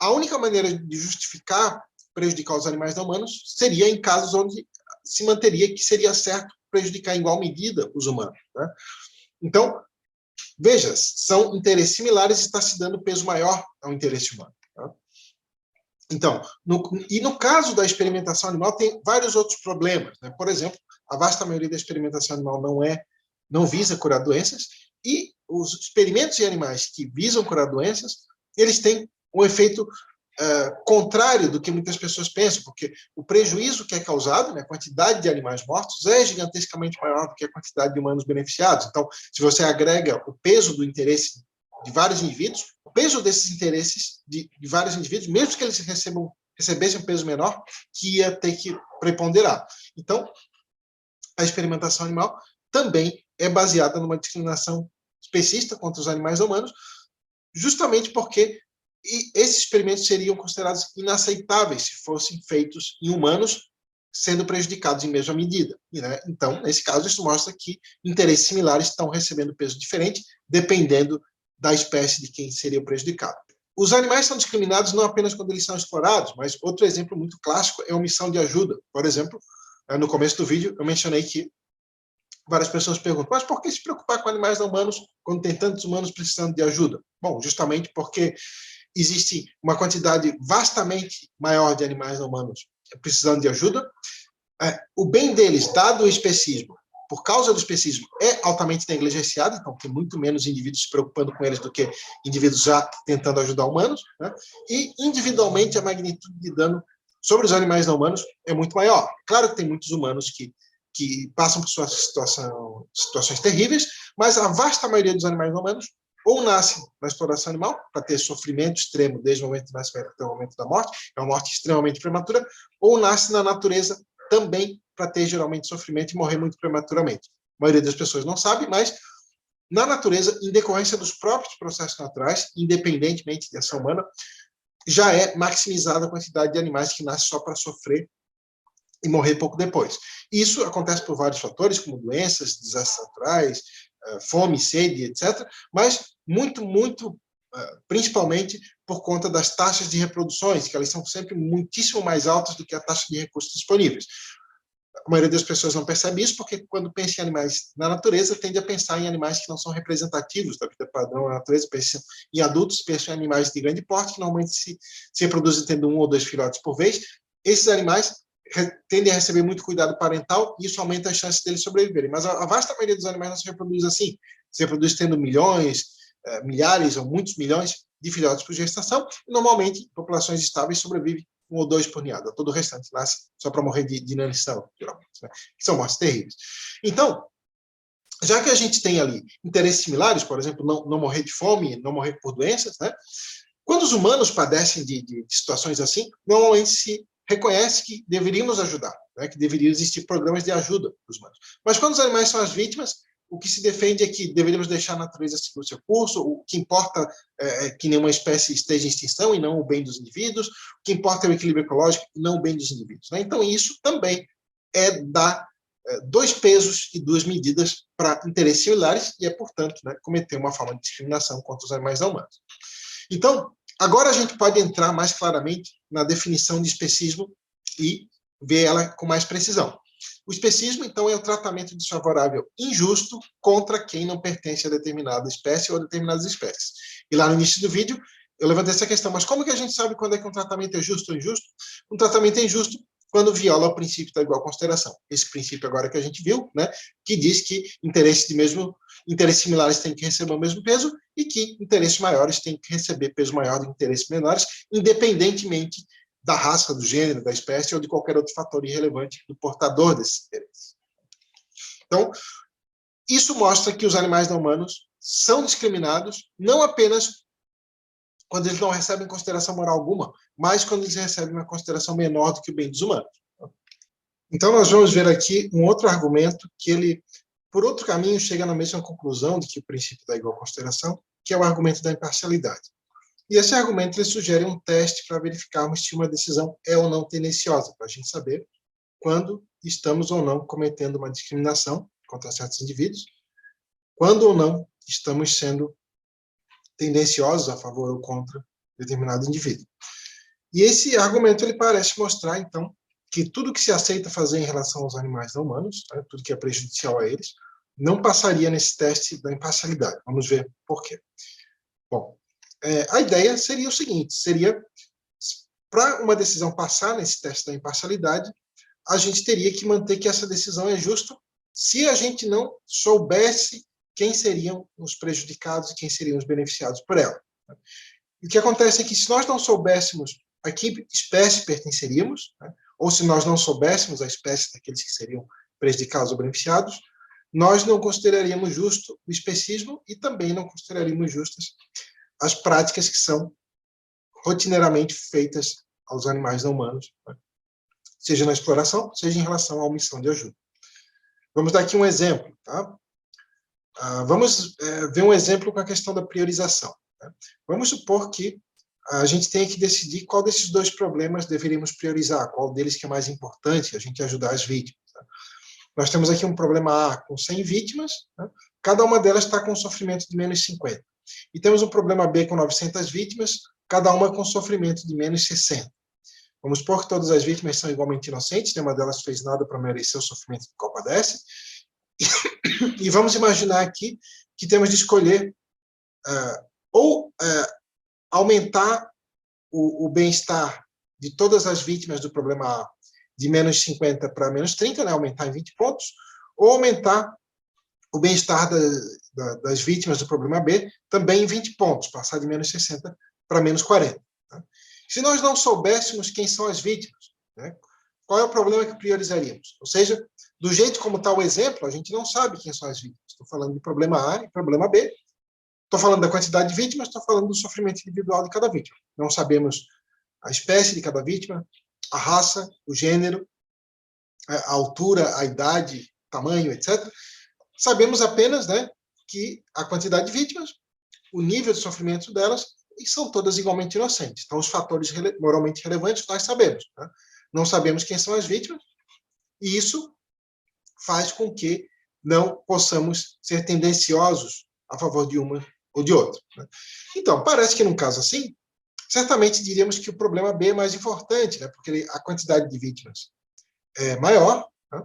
a única maneira de justificar prejudicar os animais não humanos seria em casos onde se manteria que seria certo prejudicar em igual medida os humanos. Né? Então, veja, são interesses similares e está se dando peso maior ao interesse humano. Tá? Então, no caso da experimentação animal, tem vários outros problemas. Né? Por exemplo, a vasta maioria da experimentação animal não visa curar doenças, e os experimentos em animais que visam curar doenças, eles têm um efeito contrário do que muitas pessoas pensam, porque o prejuízo que é causado, né, a quantidade de animais mortos, é gigantescamente maior do que a quantidade de humanos beneficiados. Então, se você agrega o peso do interesse de vários indivíduos, o peso desses interesses de vários indivíduos, mesmo que eles recebessem um peso menor, que ia ter que preponderar. Então, a experimentação animal também é baseada numa discriminação especista contra os animais humanos, justamente porque E esses experimentos seriam considerados inaceitáveis se fossem feitos em humanos, sendo prejudicados em mesma medida. Né? Então, nesse caso, isso mostra que interesses similares estão recebendo peso diferente, dependendo da espécie de quem seria o prejudicado. Os animais são discriminados não apenas quando eles são explorados, mas outro exemplo muito clássico é a omissão de ajuda. Por exemplo, no começo do vídeo, eu mencionei que várias pessoas perguntam, mas por que se preocupar com animais não humanos quando tem tantos humanos precisando de ajuda? Bom, justamente porque existe uma quantidade vastamente maior de animais não humanos precisando de ajuda. O bem deles, dado o especismo, por causa do especismo, é altamente negligenciado, então tem muito menos indivíduos se preocupando com eles do que indivíduos já tentando ajudar humanos, né? E individualmente a magnitude de dano sobre os animais não humanos é muito maior. Claro que tem muitos humanos que passam por situações terríveis, mas a vasta maioria dos animais não humanos ou nasce na exploração animal, para ter sofrimento extremo desde o momento do nascimento até o momento da morte, é uma morte extremamente prematura, ou nasce na natureza também para ter geralmente sofrimento e morrer muito prematuramente. A maioria das pessoas não sabe, mas na natureza, em decorrência dos próprios processos naturais, independentemente de ação humana, já é maximizada a quantidade de animais que nascem só para sofrer e morrer pouco depois. Isso acontece por vários fatores, como doenças, desastres naturais, fome, sede, etc., mas muito, principalmente por conta das taxas de reproduções, que elas são sempre muitíssimo mais altas do que a taxa de recursos disponíveis. A maioria das pessoas não percebe isso, porque quando pensa em animais na natureza, tende a pensar em animais que não são representativos da vida padrão na natureza, pensa em adultos, pensa em animais de grande porte, que normalmente se reproduzem tendo 1 ou 2 filhotes por vez. Esses animais tendem a receber muito cuidado parental e isso aumenta as chances deles sobreviverem. Mas a vasta maioria dos animais não se reproduz assim. Se reproduz tendo milhões, milhares ou muitos milhões de filhotes por gestação. E, normalmente, populações estáveis sobrevivem 1 ou 2 por ninhada. Todo o restante nasce só para morrer de inanição, geralmente, né? Que são mortes terríveis. Então, já que a gente tem ali interesses similares, por exemplo, não morrer de fome, não morrer por doenças, né? Quando os humanos padecem de situações assim, normalmente se reconhece que deveríamos ajudar, né? Que deveriam existir programas de ajuda para os humanos. Mas quando os animais são as vítimas, o que se defende é que deveríamos deixar a natureza seguir o seu curso, o que importa é que nenhuma espécie esteja em extinção e não o bem dos indivíduos, o que importa é o equilíbrio ecológico e não o bem dos indivíduos. Né? Então, isso também é dar 2 pesos e 2 medidas para interesses similares e é, portanto, né, cometer uma forma de discriminação contra os animais não humanos. Então, agora a gente pode entrar mais claramente na definição de especismo e ver ela com mais precisão. O especismo, então, é o tratamento desfavorável injusto contra quem não pertence a determinada espécie ou a determinadas espécies. E lá no início do vídeo, eu levantei essa questão, mas como que a gente sabe quando é que um tratamento é justo ou injusto? Um tratamento é injusto quando viola o princípio da igual consideração. Esse princípio agora que a gente viu, né, que diz que interesses similares têm que receber o mesmo peso e que interesses maiores têm que receber peso maior do que interesses menores, independentemente da raça, do gênero, da espécie ou de qualquer outro fator irrelevante do portador desses interesses. Então, isso mostra que os animais não humanos são discriminados não apenas quando eles não recebem consideração moral alguma, mas quando eles recebem uma consideração menor do que o bem dos humanos. Então, nós vamos ver aqui um outro argumento que ele, por outro caminho, chega na mesma conclusão do que o princípio da igual consideração, que é o argumento da imparcialidade. E esse argumento ele sugere um teste para verificarmos se uma decisão é ou não tendenciosa, para a gente saber quando estamos ou não cometendo uma discriminação contra certos indivíduos, quando ou não estamos sendo tendenciosos a favor ou contra determinado indivíduo. E esse argumento ele parece mostrar, então, que tudo que se aceita fazer em relação aos animais não humanos, né, tudo que é prejudicial a eles, não passaria nesse teste da imparcialidade. Vamos ver por quê. Bom, a ideia seria o seguinte, seria, para uma decisão passar nesse teste da imparcialidade, a gente teria que manter que essa decisão é justa se a gente não soubesse quem seriam os prejudicados e quem seriam os beneficiados por ela. O que acontece é que se nós não soubéssemos a que espécie pertenceríamos, né, ou se nós não soubéssemos a espécie daqueles que seriam prejudicados ou beneficiados, nós não consideraríamos justo o especismo e também não consideraríamos justas as práticas que são rotineiramente feitas aos animais não humanos, né, seja na exploração, seja em relação à omissão de ajuda. Vamos dar aqui um exemplo. Tá? Vamos ver um exemplo com a questão da priorização. Né? Vamos supor que a gente tem que decidir qual desses dois problemas deveríamos priorizar, qual deles que é mais importante, a gente ajudar as vítimas. Tá? Nós temos aqui um problema A com 100 vítimas, tá? Cada uma delas está com um sofrimento de menos 50. E temos um problema B com 900 vítimas, cada uma com sofrimento de menos 60. Vamos supor que todas as vítimas são igualmente inocentes, nenhuma delas fez nada para merecer o sofrimento que qual padece. E vamos imaginar aqui que temos de escolher aumentar o bem-estar de todas as vítimas do problema A de menos 50 para menos 30, né, aumentar em 20 pontos, ou aumentar o bem-estar das vítimas do problema B também em 20 pontos, passar de menos 60 para menos 40. Tá? Se nós não soubéssemos quem são as vítimas, né, qual é o problema que priorizaríamos? Ou seja, do jeito como está o exemplo, a gente não sabe quem são as vítimas. Estou falando de problema A e problema B. Estou falando da quantidade de vítimas, estou falando do sofrimento individual de cada vítima. Não sabemos a espécie de cada vítima, a raça, o gênero, a altura, a idade, tamanho, etc. Sabemos apenas, né, que a quantidade de vítimas, o nível de sofrimento delas, e são todas igualmente inocentes. Então, os fatores moralmente relevantes nós sabemos. Né? Não sabemos quem são as vítimas, e isso faz com que não possamos ser tendenciosos a favor de uma ou de outra. Né? Então, parece que num caso assim, certamente diríamos que o problema B é mais importante, né? Porque a quantidade de vítimas é maior, né?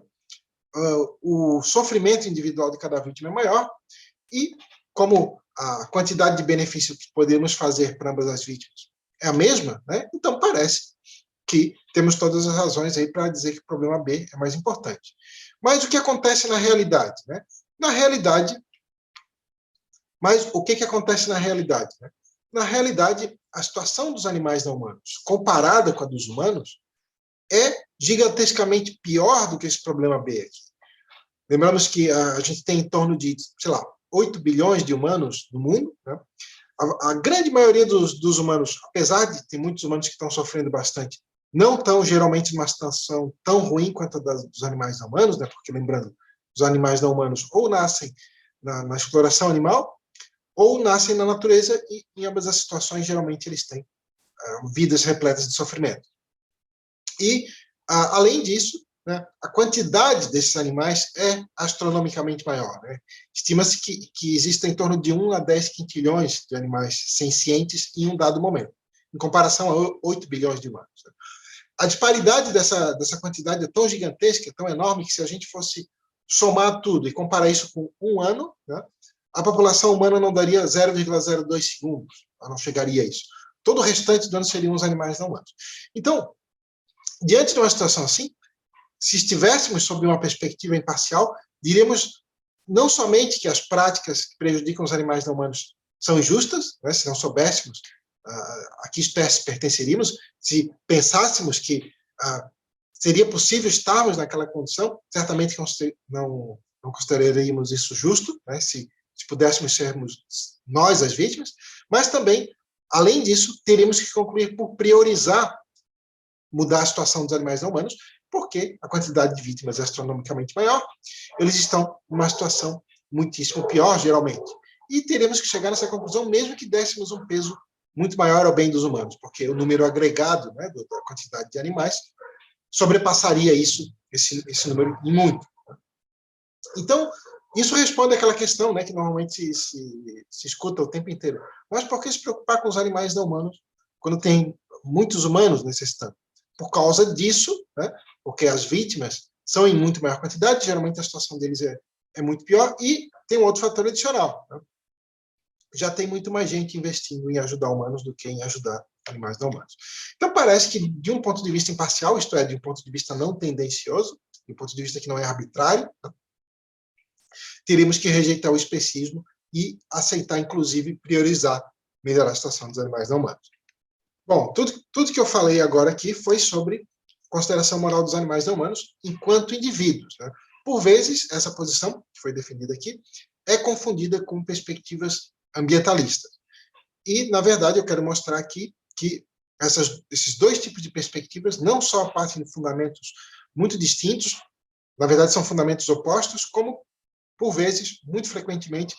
O sofrimento individual de cada vítima é maior, e como a quantidade de benefício que podemos fazer para ambas as vítimas é a mesma, né? Então parece que temos todas as razões aí para dizer que o problema B é mais importante. Mas o que acontece na realidade? Né? Na realidade, mas o que acontece na realidade? Né? Na realidade, a situação dos animais não humanos, comparada com a dos humanos, é gigantescamente pior do que esse problema B aqui. Lembramos que a gente tem em torno de, sei lá, 8 bilhões de humanos no mundo. Né? A grande maioria dos humanos, apesar de ter muitos humanos que estão sofrendo bastante, não estão geralmente numa situação tão ruim quanto a dos animais não humanos, né? Porque, lembrando, os animais não humanos ou nascem na exploração animal, ou nascem na natureza, e em ambas as situações, geralmente, eles têm vidas repletas de sofrimento. E, além disso, né, a quantidade desses animais é astronomicamente maior. Né? Estima-se que existem em torno de 1 a 10 quintilhões de animais sencientes em um dado momento, em comparação a 8 bilhões de humanos. Né? A disparidade dessa quantidade é tão gigantesca, tão enorme, que se a gente fosse somar tudo e comparar isso com um ano, né, a população humana não daria 0,02 segundos, ela não chegaria a isso. Todo o restante do ano seriam os animais não humanos. Então, diante de uma situação assim, se estivéssemos sob uma perspectiva imparcial, diríamos não somente que as práticas que prejudicam os animais não humanos são injustas, né, se não soubéssemos a que espécie pertenceríamos, se pensássemos que seria possível estarmos naquela condição, certamente não consideraríamos isso justo, né, se pudéssemos sermos nós as vítimas, mas também, além disso, teríamos que concluir por priorizar mudar a situação dos animais não humanos, porque a quantidade de vítimas é astronomicamente maior, eles estão numa situação muitíssimo pior, geralmente. E teremos que chegar nessa conclusão, mesmo que dessemos um peso muito maior ao bem dos humanos, porque o número agregado, né, da quantidade de animais sobrepassaria esse número muito. Então, isso responde àquela questão, né, que normalmente se escuta o tempo inteiro. Mas por que se preocupar com os animais não humanos quando tem muitos humanos necessitando? Por causa disso, né, porque as vítimas são em muito maior quantidade, geralmente a situação deles é muito pior, e tem um outro fator adicional. Né? Já tem muito mais gente investindo em ajudar humanos do que em ajudar animais não humanos. Então, parece que, de um ponto de vista imparcial, isto é, de um ponto de vista não tendencioso, de um ponto de vista que não é arbitrário, né, teríamos que rejeitar o especismo e aceitar, inclusive, priorizar melhorar a situação dos animais não humanos. Bom, tudo que eu falei agora aqui foi sobre consideração moral dos animais não humanos enquanto indivíduos. Né? Por vezes, essa posição, que foi defendida aqui, é confundida com perspectivas ambientalistas. E, na verdade, eu quero mostrar aqui que esses dois tipos de perspectivas não só partem de fundamentos muito distintos, na verdade, são fundamentos opostos, como, por vezes, muito frequentemente,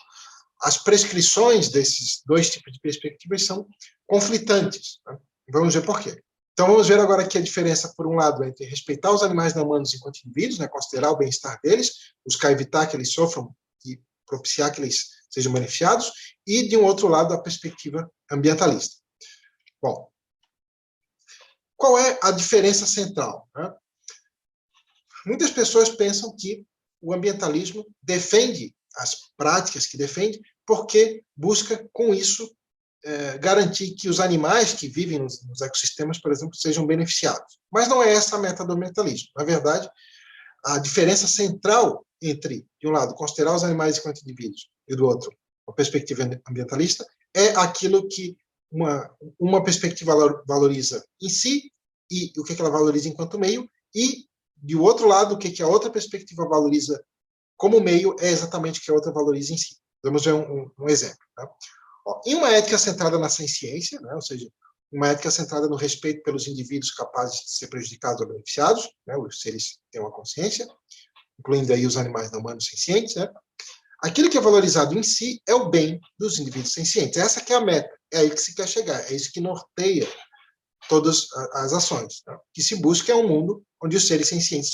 as prescrições desses dois tipos de perspectivas são conflitantes. Né? Vamos ver por quê. Então, vamos ver agora aqui a diferença, por um lado, entre respeitar os animais não humanos enquanto indivíduos, né, considerar o bem-estar deles, buscar evitar que eles sofram e propiciar que eles sejam beneficiados, e, de um outro lado, a perspectiva ambientalista. Bom, qual é a diferença central? Né? Muitas pessoas pensam que o ambientalismo defende as práticas que defende porque busca, com isso, garantir que os animais que vivem nos ecossistemas, por exemplo, sejam beneficiados. Mas não é essa a meta do ambientalismo. Na verdade, a diferença central entre, de um lado, considerar os animais enquanto indivíduos e, do outro, a perspectiva ambientalista, é aquilo que uma perspectiva valoriza em si e o que ela valoriza enquanto meio, e, de outro lado, o que a outra perspectiva valoriza como meio é exatamente o que a outra valoriza em si. Vamos ver um exemplo. Tá? Em uma ética centrada na ciência, né, ou seja, uma ética centrada no respeito pelos indivíduos capazes de ser prejudicados ou beneficiados, né, os seres que têm uma consciência, incluindo aí os animais não humanos sencientes, né, aquilo que é valorizado em si é o bem dos indivíduos sencientes. Essa que é a meta, é aí que se quer chegar, é isso que norteia todas as ações. Tá? Que se busca é um mundo onde os seres sencientes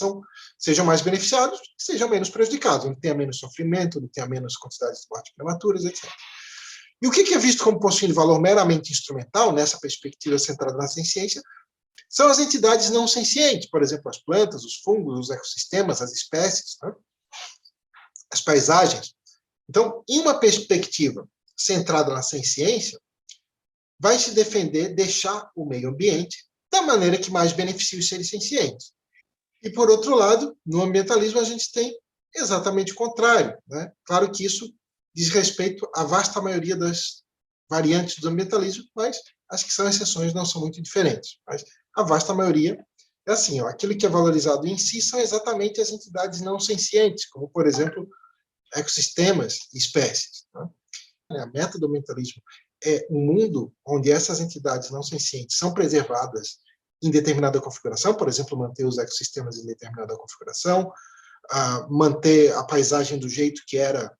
sejam mais beneficiados, sejam menos prejudicados, onde tenha menos sofrimento, onde tenha menos quantidades de mortes prematuras, etc. E o que é visto como possuindo valor meramente instrumental, nessa perspectiva centrada na ciência, são as entidades não sencientes, por exemplo, as plantas, os fungos, os ecossistemas, as espécies, né? As paisagens. Então, em uma perspectiva centrada na ciência, vai se defender deixar o meio ambiente da maneira que mais beneficie os seres sencientes. E, por outro lado, no ambientalismo, a gente tem exatamente o contrário. Né? Claro que isso diz respeito à vasta maioria das variantes do ambientalismo, mas as que são exceções não são muito diferentes. Mas a vasta maioria é assim, ó, aquilo que é valorizado em si são exatamente as entidades não sencientes, como, por exemplo, ecossistemas e espécies. Né? A meta do ambientalismo é um mundo onde essas entidades não sencientes são preservadas em determinada configuração, por exemplo, manter os ecossistemas em determinada configuração, manter a paisagem do jeito que era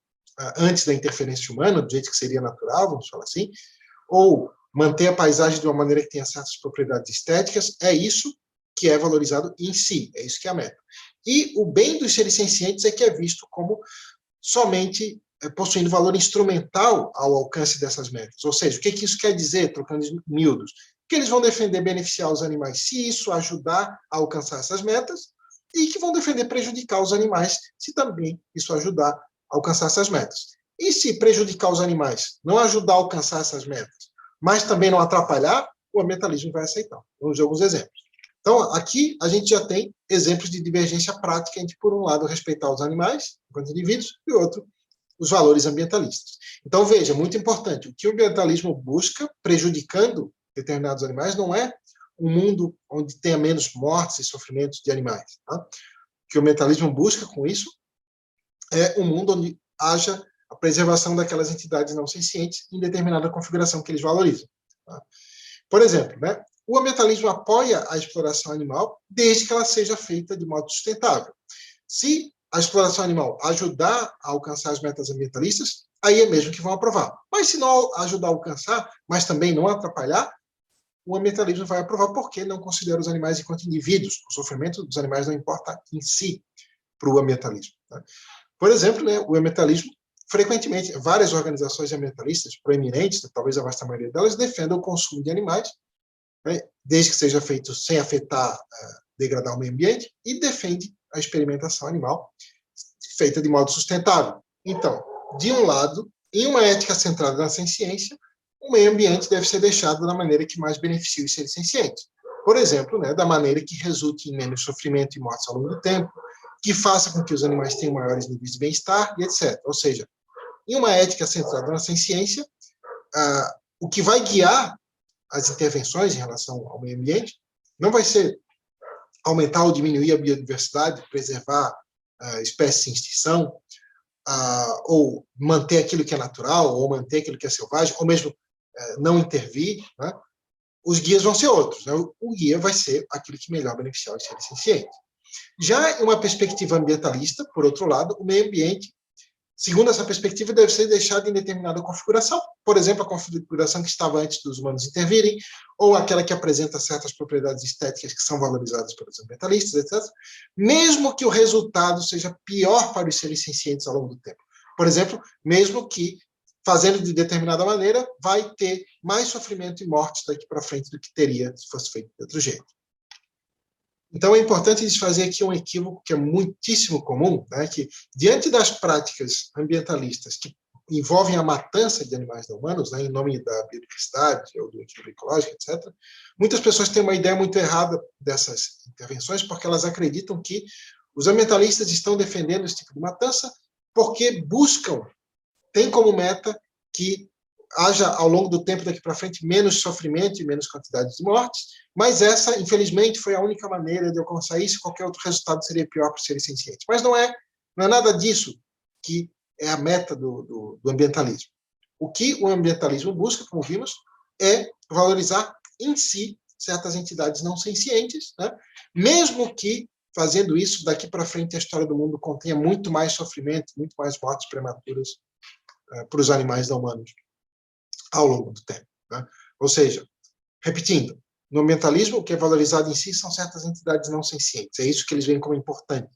antes da interferência humana, do jeito que seria natural, vamos falar assim, ou manter a paisagem de uma maneira que tenha certas propriedades estéticas, é isso que é valorizado em si, é isso que é a meta. E o bem dos seres sencientes é que é visto como somente possuindo valor instrumental ao alcance dessas metas. Ou seja, o que isso quer dizer, trocando em miúdos? Que eles vão defender beneficiar os animais se isso ajudar a alcançar essas metas, e que vão defender prejudicar os animais se também isso ajudar a alcançar essas metas. E se prejudicar os animais não ajudar a alcançar essas metas, mas também não atrapalhar, o ambientalismo vai aceitar. Vamos ver alguns exemplos. Então, aqui a gente já tem exemplos de divergência prática entre, por um lado, respeitar os animais, enquanto indivíduos, e outro, os valores ambientalistas. Então, veja, muito importante, o que o ambientalismo busca, prejudicando determinados animais, não é um mundo onde tenha menos mortes e sofrimentos de animais. Tá? O que o ambientalismo busca com isso é um mundo onde haja a preservação daquelas entidades não sencientes em determinada configuração que eles valorizam. Tá? Por exemplo, né, o ambientalismo apoia a exploração animal desde que ela seja feita de modo sustentável. Se a exploração animal ajudar a alcançar as metas ambientalistas, aí é mesmo que vão aprovar. Mas se não ajudar a alcançar, mas também não atrapalhar, o ambientalismo vai aprovar porque não considera os animais enquanto indivíduos. O sofrimento dos animais não importa em si para o ambientalismo. Né? Por exemplo, né, o ambientalismo, frequentemente, várias organizações ambientalistas proeminentes, talvez a vasta maioria delas, defendem o consumo de animais, né, desde que seja feito sem afetar, degradar o meio ambiente, e defende a experimentação animal feita de modo sustentável. Então, de um lado, em uma ética centrada na ciência, o meio ambiente deve ser deixado da maneira que mais beneficie os seres sencientes. Por exemplo, né, da maneira que resulte em menos sofrimento e mortes ao longo do tempo, que faça com que os animais tenham maiores níveis de bem-estar e etc. Ou seja, em uma ética centrada na ciência, o que vai guiar as intervenções em relação ao meio ambiente não vai ser aumentar ou diminuir a biodiversidade, preservar espécies em extinção, ou manter aquilo que é natural, ou manter aquilo que é selvagem, ou mesmo não intervir, né? Os guias vão ser outros. Né? O guia vai ser aquilo que melhor beneficiar os seres sencientes. Já em uma perspectiva ambientalista, por outro lado, o meio ambiente Segundo essa perspectiva, deve ser deixada em determinada configuração, por exemplo, a configuração que estava antes dos humanos intervirem, ou aquela que apresenta certas propriedades estéticas que são valorizadas pelos ambientalistas, etc., mesmo que o resultado seja pior para os seres sencientes ao longo do tempo. Por exemplo, mesmo que, fazendo de determinada maneira, vai ter mais sofrimento e mortes daqui para frente do que teria se fosse feito de outro jeito. Então, é importante desfazer aqui um equívoco que é muitíssimo comum, né, que, diante das práticas ambientalistas que envolvem a matança de animais não humanos, né, em nome da biodiversidade ou do equilíbrio ecológico, etc., muitas pessoas têm uma ideia muito errada dessas intervenções, porque elas acreditam que os ambientalistas estão defendendo esse tipo de matança porque buscam, têm como meta que haja, ao longo do tempo daqui para frente, menos sofrimento e menos quantidade de mortes, mas essa, infelizmente, foi a única maneira de alcançar isso, qualquer outro resultado seria pior para os seres sencientes. Mas não é nada disso que é a meta do ambientalismo. O que o ambientalismo busca, como vimos, é valorizar em si certas entidades não sencientes, né? Mesmo que, fazendo isso, daqui para frente a história do mundo contenha muito mais sofrimento, muito mais mortes prematuras para os animais não humanos ao longo do tempo, né? Ou seja, repetindo, no ambientalismo, o que é valorizado em si são certas entidades não sencientes. É isso que eles veem como importante.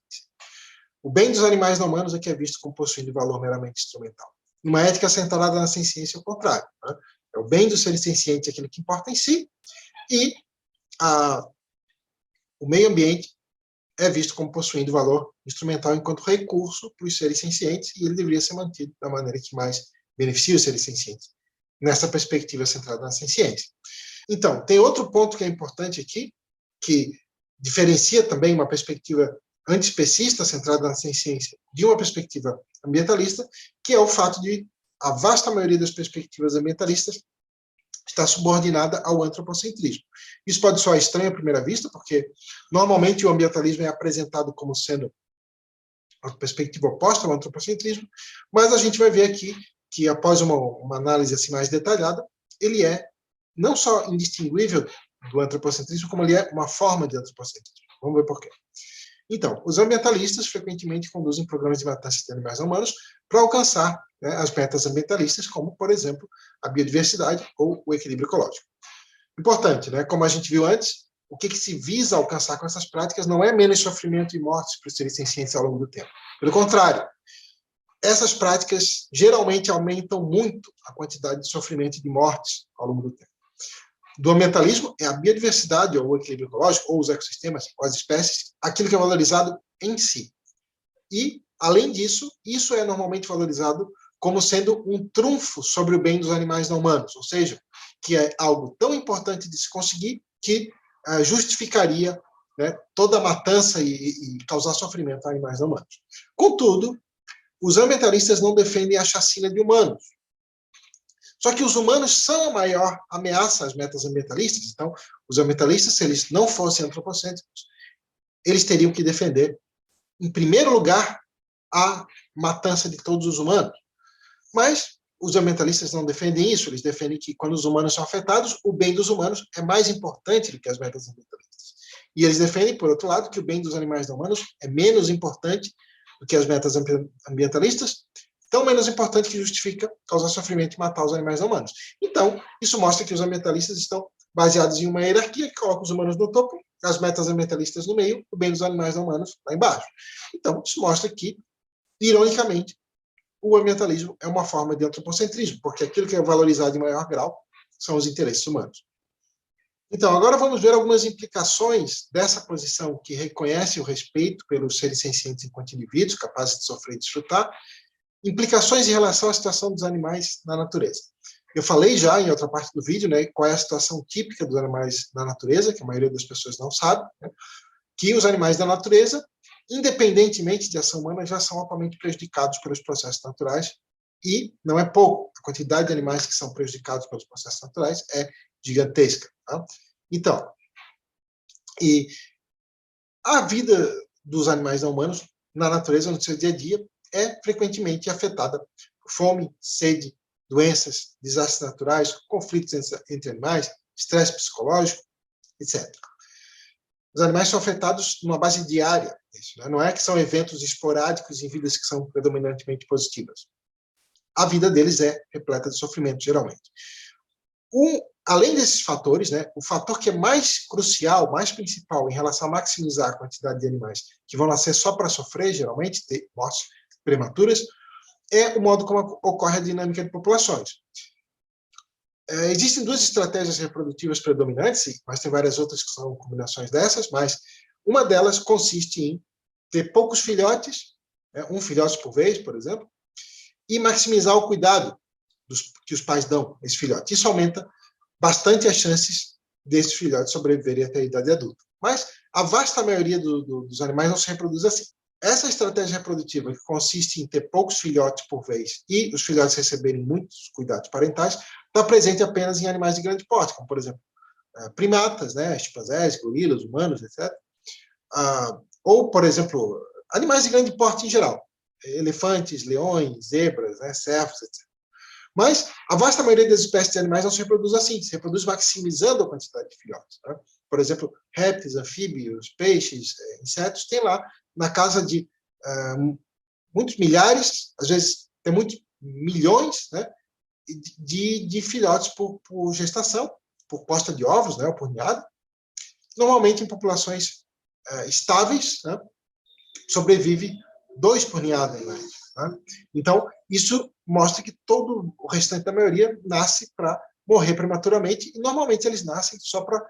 O bem dos animais não humanos é que é visto como possuindo valor meramente instrumental. Uma ética centrada na ciência é o contrário, né? É o bem dos seres sencientes aquilo que importa em si, e o meio ambiente é visto como possuindo valor instrumental enquanto recurso para os seres sencientes, e ele deveria ser mantido da maneira que mais beneficia os seres sencientes, nessa perspectiva centrada na ciência. Então, tem outro ponto que é importante aqui, que diferencia também uma perspectiva antiespecista centrada na ciência de uma perspectiva ambientalista, que é o fato de a vasta maioria das perspectivas ambientalistas estar subordinada ao antropocentrismo. Isso pode soar estranho à primeira vista, porque normalmente o ambientalismo é apresentado como sendo uma perspectiva oposta ao antropocentrismo, mas a gente vai ver aqui que, após uma análise assim mais detalhada, ele é não só indistinguível do antropocentrismo, como ele é uma forma de antropocentrismo. Vamos ver por quê. Então, os ambientalistas frequentemente conduzem programas de matança de animais humanos para alcançar, né, as metas ambientalistas, como, por exemplo, a biodiversidade ou o equilíbrio ecológico. Importante, né? Como a gente viu antes, o que se visa alcançar com essas práticas não é menos sofrimento e mortes para os seres sencientes ao longo do tempo. Pelo contrário, essas práticas geralmente aumentam muito a quantidade de sofrimento e de mortes ao longo do tempo. Do ambientalismo é a biodiversidade, ou o equilíbrio ecológico, ou os ecossistemas, ou as espécies, aquilo que é valorizado em si. E, além disso, isso é normalmente valorizado como sendo um trunfo sobre o bem dos animais não humanos, ou seja, que é algo tão importante de se conseguir que justificaria, né, toda a matança e causar sofrimento a animais não humanos. Contudo, os ambientalistas não defendem a chacina de humanos. Só que os humanos são a maior ameaça às metas ambientalistas. Então, os ambientalistas, se eles não fossem antropocêntricos, eles teriam que defender, em primeiro lugar, a matança de todos os humanos. Mas os ambientalistas não defendem isso. Eles defendem que, quando os humanos são afetados, o bem dos humanos é mais importante do que as metas ambientalistas. E eles defendem, por outro lado, que o bem dos animais não humanos é menos importante do que as metas ambientalistas, tão menos importante que justifica causar sofrimento e matar os animais não humanos. Então, isso mostra que os ambientalistas estão baseados em uma hierarquia que coloca os humanos no topo, as metas ambientalistas no meio, o bem dos animais não humanos lá embaixo. Então, isso mostra que, ironicamente, o ambientalismo é uma forma de antropocentrismo, porque aquilo que é valorizado em maior grau são os interesses humanos. Então, agora vamos ver algumas implicações dessa posição que reconhece o respeito pelos seres sencientes enquanto indivíduos, capazes de sofrer e desfrutar, implicações em relação à situação dos animais na natureza. Eu falei já em outra parte do vídeo, né, qual é a situação típica dos animais na natureza, que a maioria das pessoas não sabe, né, que os animais da natureza, independentemente de ação humana, já são altamente prejudicados pelos processos naturais, e não é pouco. A quantidade de animais que são prejudicados pelos processos naturais é gigantesca. Tá? Então, e a vida dos animais não humanos na natureza, no seu dia a dia, é frequentemente afetada por fome, sede, doenças, desastres naturais, conflitos entre animais, estresse psicológico, etc. os animais são afetados numa base diária. Isso, né? Não é que são eventos esporádicos em vidas que são predominantemente positivas. A vida deles é repleta de sofrimento, geralmente. Além desses fatores, né, o fator que é mais crucial, mais principal em relação a maximizar a quantidade de animais que vão nascer só para sofrer, geralmente, ter mortes prematuras, é o modo como ocorre a dinâmica de populações. Existem duas estratégias reprodutivas predominantes, mas tem várias outras que são combinações dessas, mas uma delas consiste em ter poucos filhotes, né, um filhote por vez, por exemplo, e maximizar o cuidado que os pais dão a esse filhote. Isso aumenta bastante as chances desses filhotes sobreviverem até a idade adulta. Mas a vasta maioria dos animais não se reproduz assim. Essa estratégia reprodutiva, que consiste em ter poucos filhotes por vez e os filhotes receberem muitos cuidados parentais, está presente apenas em animais de grande porte, como, por exemplo, primatas, né, chimpanzés, gorilas, humanos, etc. Ou, por exemplo, animais de grande porte em geral, elefantes, leões, zebras, né, cervos, etc. Mas a vasta maioria das espécies de animais não se reproduz assim, se reproduz maximizando a quantidade de filhotes. Né? Por exemplo, répteis, anfíbios, peixes, insetos, tem lá na casa de muitos milhares, às vezes tem muitos milhões, né, de filhotes por gestação, por posta de ovos, né, ou por ninhada, normalmente em populações estáveis, né, sobrevive 2 por ninhada em média. Né? Então, isso mostra que todo o restante da maioria nasce para morrer prematuramente, e normalmente eles nascem só para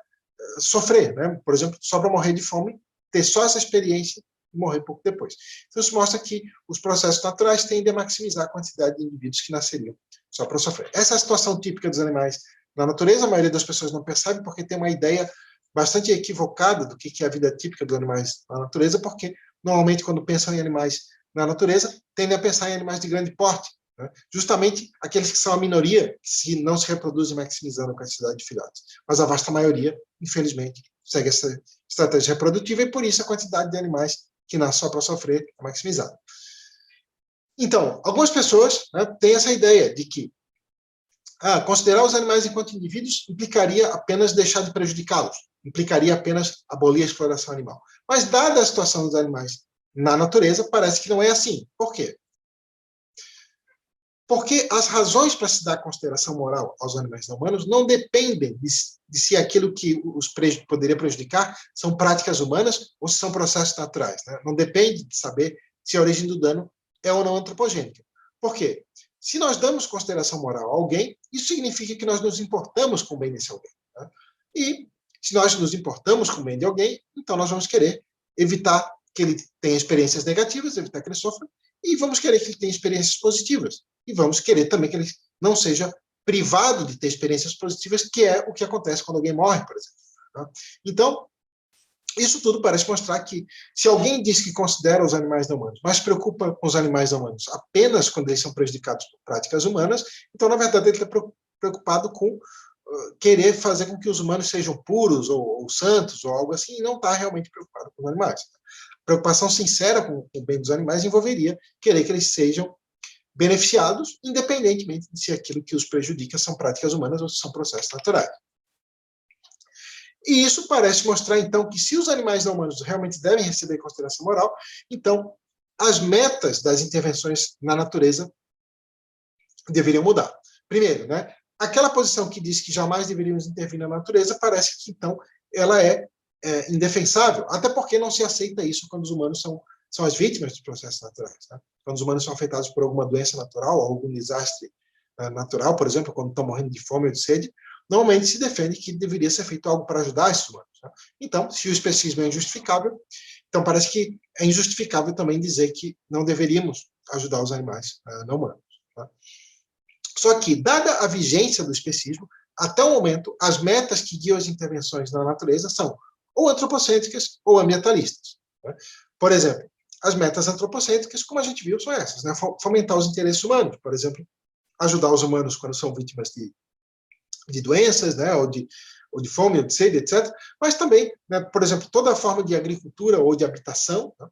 sofrer, né? Por exemplo, só para morrer de fome, ter só essa experiência e morrer pouco depois. Então, isso mostra que os processos naturais tendem a maximizar a quantidade de indivíduos que nasceriam só para sofrer. Essa é a situação típica dos animais na natureza, a maioria das pessoas não percebe porque tem uma ideia bastante equivocada do que é a vida típica dos animais na natureza, porque normalmente quando pensam em animais na natureza, tendem a pensar em animais de grande porte, né? Justamente aqueles que são a minoria, que não se reproduzem maximizando a quantidade de filhotes. Mas a vasta maioria, infelizmente, segue essa estratégia reprodutiva e por isso a quantidade de animais que nascem só para sofrer é maximizada. Então, algumas pessoas, né, têm essa ideia de que considerar os animais enquanto indivíduos implicaria apenas deixar de prejudicá-los, implicaria apenas abolir a exploração animal. Mas, dada a situação dos animais na natureza, parece que não é assim. Por quê? Porque as razões para se dar consideração moral aos animais não humanos não dependem de se aquilo que os poderia prejudicar são práticas humanas ou se são processos naturais. Né? Não depende de saber se a origem do dano é ou não antropogênica. Por quê? Se nós damos consideração moral a alguém, isso significa que nós nos importamos com o bem desse alguém. Né? E se nós nos importamos com o bem de alguém, então nós vamos querer evitar que ele tenha experiências negativas, evitar que ele sofra, e vamos querer que ele tenha experiências positivas. E vamos querer também que ele não seja privado de ter experiências positivas, que é o que acontece quando alguém morre, por exemplo. Tá? Então, isso tudo parece mostrar que, se alguém diz que considera os animais não humanos, mas se preocupa com os animais não humanos apenas quando eles são prejudicados por práticas humanas, então, na verdade, ele está preocupado com querer fazer com que os humanos sejam puros ou santos ou algo assim, e não está realmente preocupado com os animais. Preocupação sincera com o bem dos animais envolveria querer que eles sejam beneficiados, independentemente de se aquilo que os prejudica são práticas humanas ou se são processos naturais. E isso parece mostrar, então, que se os animais não humanos realmente devem receber consideração moral, então as metas das intervenções na natureza deveriam mudar. Primeiro, né, aquela posição que diz que jamais deveríamos intervir na natureza, parece que, então, ela é indefensável, até porque não se aceita isso quando os humanos são as vítimas dos processos naturais. Né? Quando os humanos são afetados por alguma doença natural, algum desastre natural, por exemplo, quando estão morrendo de fome ou de sede, normalmente se defende que deveria ser feito algo para ajudar esses humanos. Né? Então, se o especismo é injustificável, então parece que é injustificável também dizer que não deveríamos ajudar os animais não humanos. Tá? Só que, dada a vigência do especismo, até o momento, as metas que guiam as intervenções na natureza são ou antropocêntricas ou ambientalistas. Né? Por exemplo, as metas antropocêntricas, como a gente viu, são essas, né? Fomentar os interesses humanos, por exemplo, ajudar os humanos quando são vítimas de doenças, né? ou de fome, ou de sede, etc. Mas também, né, por exemplo, toda forma de agricultura ou de habitação, né,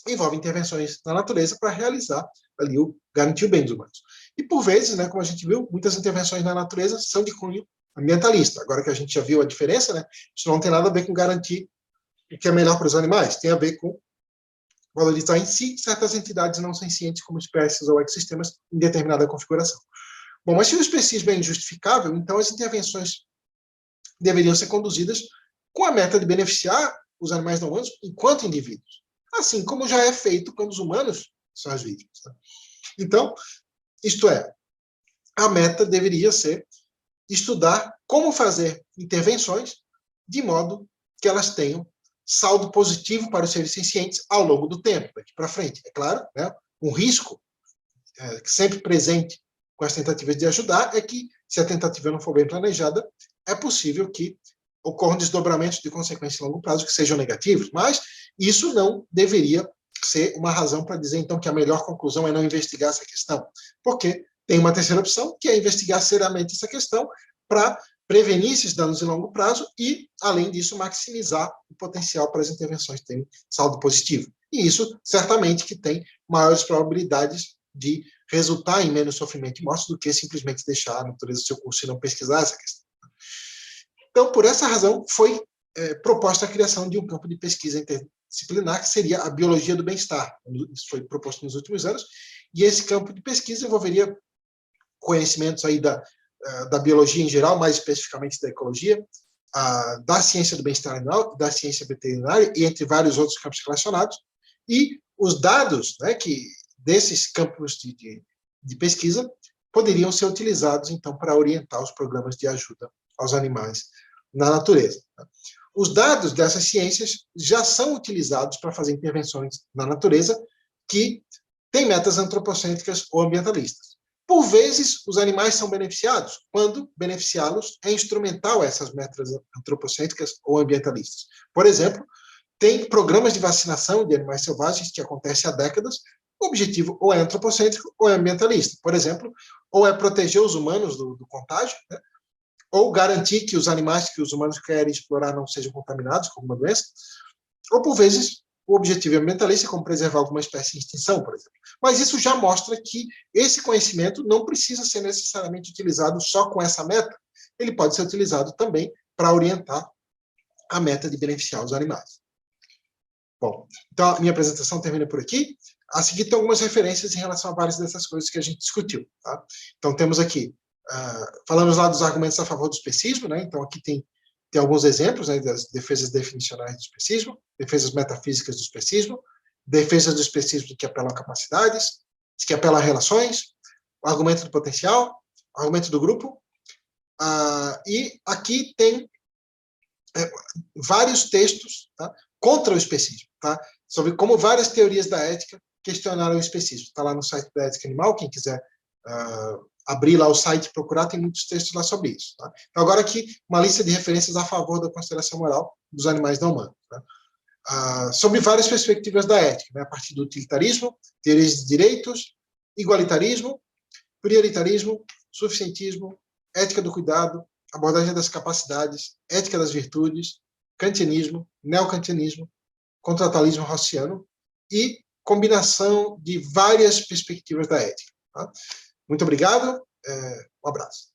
envolve intervenções na natureza para realizar ali garantir o bem dos humanos. E por vezes, né, como a gente viu, muitas intervenções na natureza são de cunho ambientalista. Agora que a gente já viu a diferença, né, isso não tem nada a ver com garantir o que é melhor para os animais? Tem a ver com valorizar em si certas entidades não sencientes, como espécies ou ecossistemas, em determinada configuração. Bom, mas se o especismo é injustificável, então as intervenções deveriam ser conduzidas com a meta de beneficiar os animais não humanos enquanto indivíduos, assim como já é feito quando os humanos são as vítimas. Tá? Então, isto é, a meta deveria ser estudar como fazer intervenções de modo que elas tenham saldo positivo para os seres sencientes ao longo do tempo, daqui para frente. É claro, né? Um risco sempre presente com as tentativas de ajudar é que, se a tentativa não for bem planejada, é possível que ocorram desdobramentos de consequências a longo prazo que sejam negativos, mas isso não deveria ser uma razão para dizer, então, que a melhor conclusão é não investigar essa questão, porque tem uma terceira opção, que é investigar seriamente essa questão para prevenir esses danos de longo prazo e, além disso, maximizar o potencial para as intervenções terem saldo positivo. E isso, certamente, que tem maiores probabilidades de resultar em menos sofrimento e morte do que simplesmente deixar a natureza do seu curso e não pesquisar essa questão. Então, por essa razão, foi proposta a criação de um campo de pesquisa interdisciplinar, que seria a biologia do bem-estar. Isso foi proposto nos últimos anos, e esse campo de pesquisa envolveria conhecimentos aí da biologia em geral, mais especificamente da ecologia, da ciência do bem-estar animal, da ciência veterinária, e entre vários outros campos relacionados, e os dados, né, que desses campos de pesquisa poderiam ser utilizados, então, para orientar os programas de ajuda aos animais na natureza. Os dados dessas ciências já são utilizados para fazer intervenções na natureza que têm metas antropocêntricas ou ambientalistas. Por vezes, os animais são beneficiados, quando beneficiá-los é instrumental a essas metas antropocêntricas ou ambientalistas. Por exemplo, tem programas de vacinação de animais selvagens que acontecem há décadas. O objetivo ou é antropocêntrico ou é ambientalista. Por exemplo, ou é proteger os humanos do contágio, né? Ou garantir que os animais que os humanos querem explorar não sejam contaminados com alguma doença, ou, por vezes, o objetivo ambientalista, como preservar alguma espécie em extinção, por exemplo. Mas isso já mostra que esse conhecimento não precisa ser necessariamente utilizado só com essa meta. Ele pode ser utilizado também para orientar a meta de beneficiar os animais. Bom, então a minha apresentação termina por aqui. A seguir tem algumas referências em relação a várias dessas coisas que a gente discutiu. Tá? Então temos aqui, falamos lá dos argumentos a favor do especismo, né? Então aqui tem alguns exemplos, né, das defesas definicionais do especismo, defesas metafísicas do especismo, defesas do especismo que apelam a capacidades, que apelam a relações, o argumento do potencial, o argumento do grupo, e aqui tem vários textos, tá, contra o especismo, tá, sobre como várias teorias da ética questionaram o especismo. Está lá no site da Ética Animal, quem quiser abrir lá o site e procurar, tem muitos textos lá sobre isso. Tá? Então, agora aqui, uma lista de referências a favor da consideração moral dos animais não humanos. Tá? Sobre várias perspectivas da ética, né? A partir do utilitarismo, teorias de direitos, igualitarismo, prioritarismo, suficientismo, ética do cuidado, abordagem das capacidades, ética das virtudes, kantianismo, neokantianismo, contratualismo rossiano e combinação de várias perspectivas da ética. Tá? Muito obrigado, um abraço.